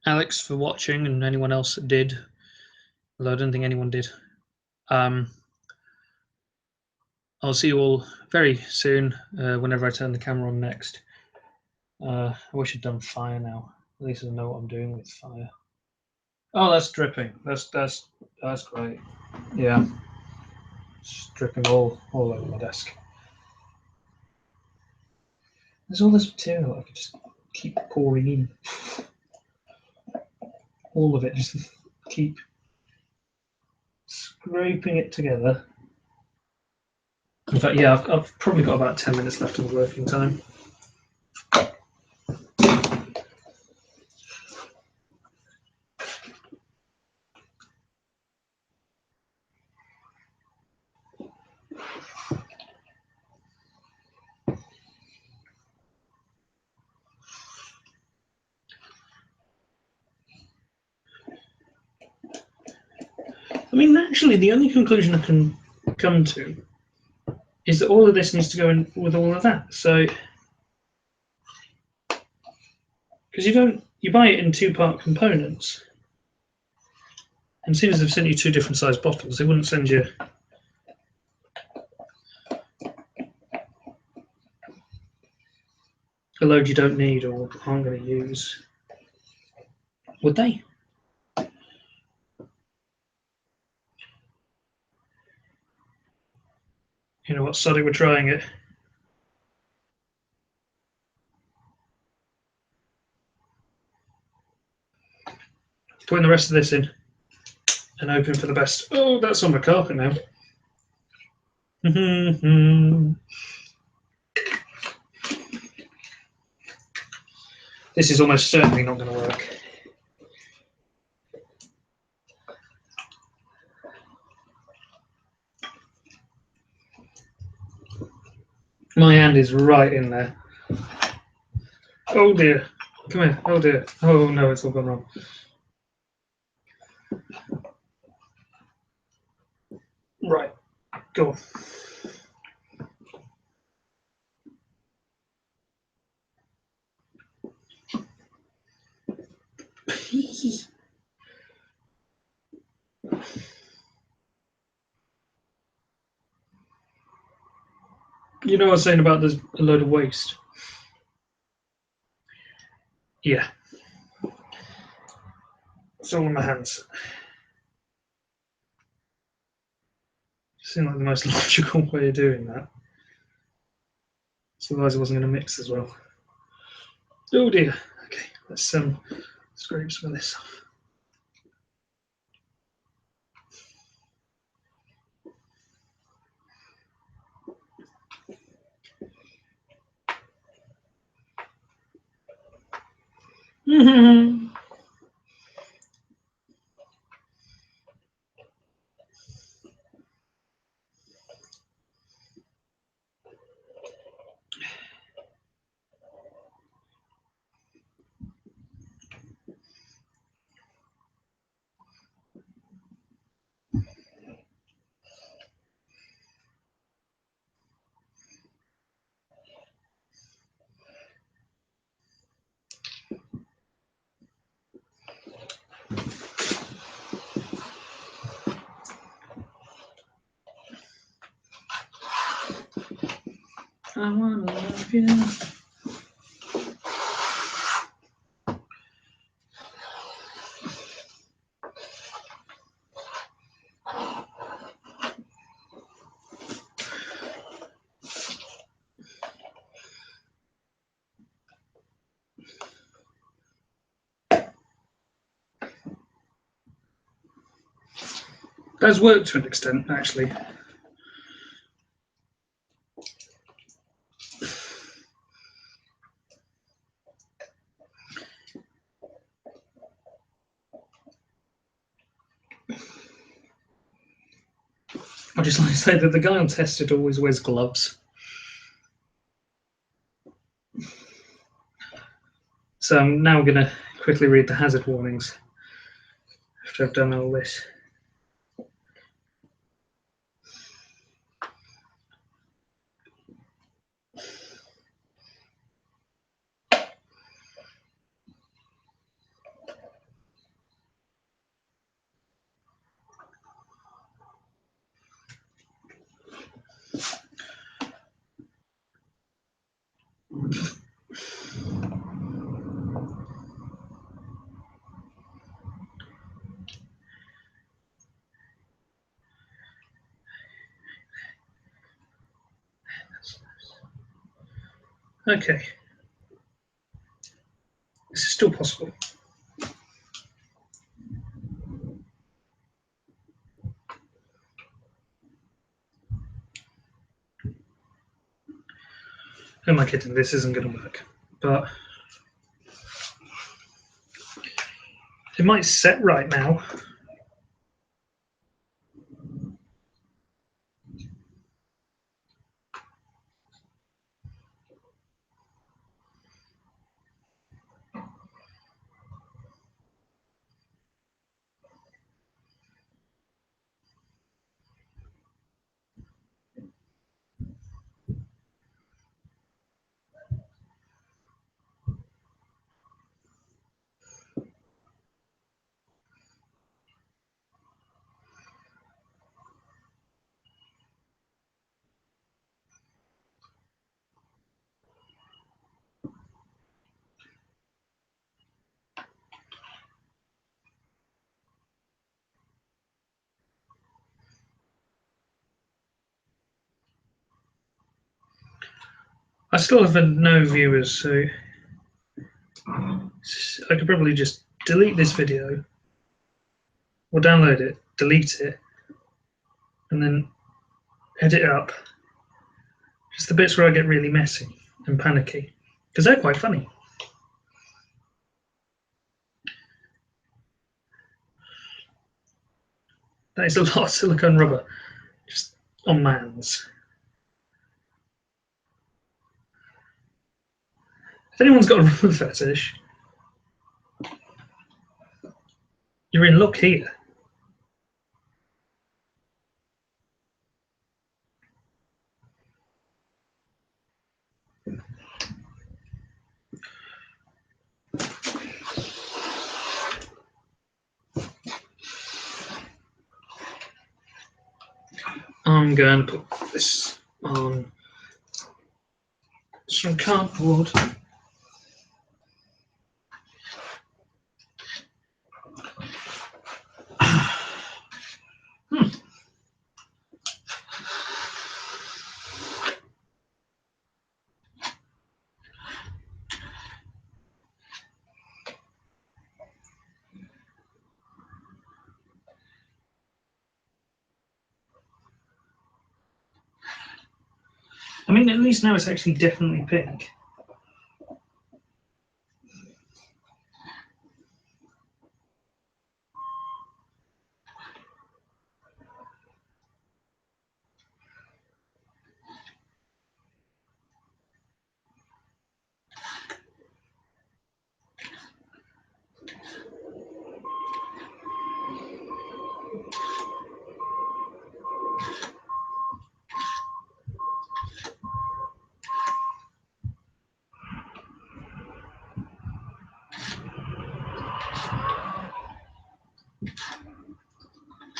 Alex, for watching, and anyone else that did. Although I don't think anyone did. I'll see you all very soon, whenever I turn the camera on next. I wish I'd done fire now. At least I know what I'm doing with fire. Oh, that's dripping. That's great. Yeah, it's dripping all over my desk. There's all this material I could just keep pouring in. All of it, just keep scraping it together. In fact, yeah, I've probably got about 10 minutes left of the working time. I mean, actually, the only conclusion I can come to is that all of this needs to go in with all of that. So, because you buy it in two-part components, and as soon as they've sent you two different size bottles, they wouldn't send you a load you don't need or aren't going to use, would they? You know what? Sorry, we're trying it. Putting the rest of this in and hoping for the best. Oh, that's on my carpet now. This is almost certainly not going to work. My hand is right in there. Oh dear. Come here. Oh dear. Oh no, it's all gone wrong. Right. Go on. You know what I was saying about there's a load of waste? Yeah. It's all in my hands. Seemed like the most logical way of doing that. So otherwise I wasn't going to mix as well. Oh dear. Okay, let's scrape some of this off. I wanna love you. Does work to an extent, actually. I'd just like to say that the guy on Tested always wears gloves. So I'm now going to quickly read the hazard warnings after I've done all this. Okay. This is still possible. Who am I kidding? This isn't going to work. But it might set right now. I still have no viewers, so I could probably just delete this video or download it, delete it, and then edit it up. Just the bits where I get really messy and panicky, because they're quite funny. That is a lot of silicone rubber just on mans. If anyone's got a rubber fetish, you're in luck here. I'm going to put this on some cardboard. I mean, at least now it's actually definitely pink.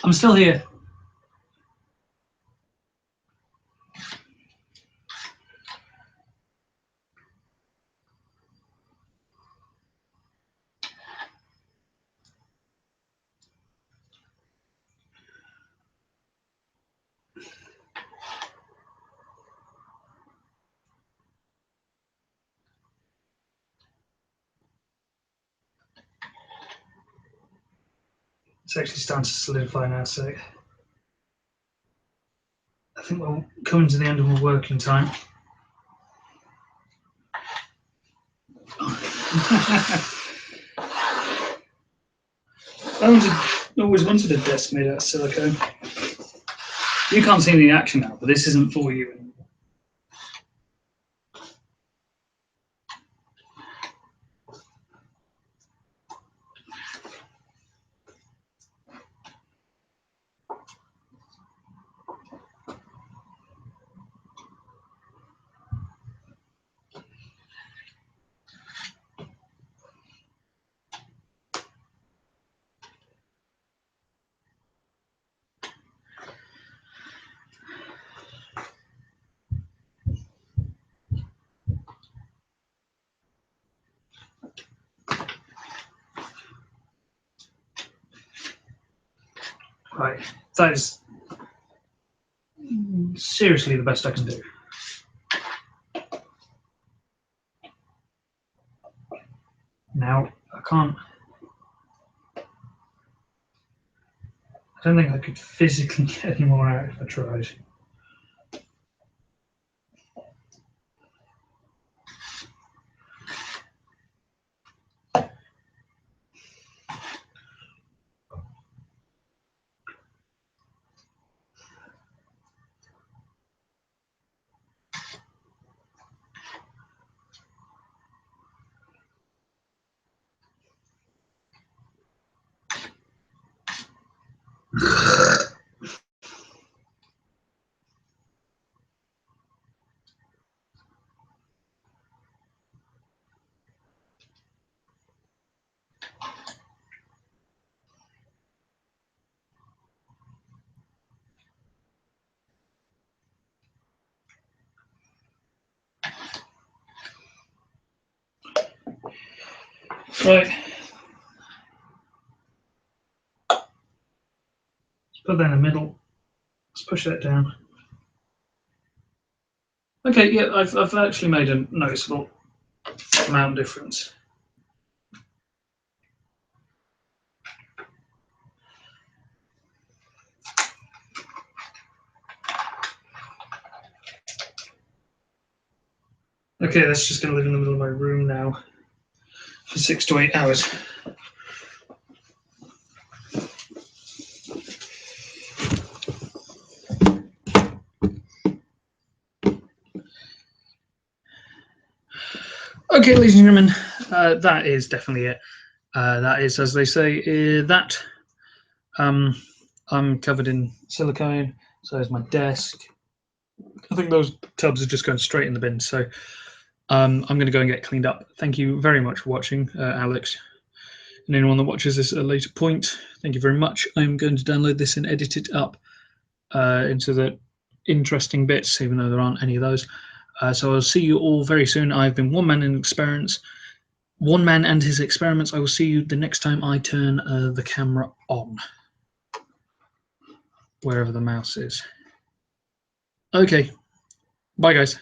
I'm still here. It's actually starting to solidify now, so I think we're coming to the end of my working time. I always wanted a desk made out of silicone. You can't see any action now, but this isn't for you anymore. Right, that is seriously the best I can do. Now, I don't think I could physically get any more out if I tried. Right. Let's put that in the middle. Let's push that down. Okay, yeah, I've actually made a noticeable amount difference. Okay, that's just going to live in the middle of my room now for 6 to 8 hours. Okay, ladies and gentlemen, that is definitely it. That is, as they say, that. I'm covered in silicone, so is my desk. I think those tubs are just going straight in the bin, so I'm going to go and get cleaned up. Thank you very much for watching, Alex. And anyone that watches this at a later point, thank you very much. I'm going to download this and edit it up into the interesting bits, even though there aren't any of those. So I'll see you all very soon. I've been One Man and His Experiments. I will see you the next time I turn the camera on, wherever the mouse is. Okay, bye guys.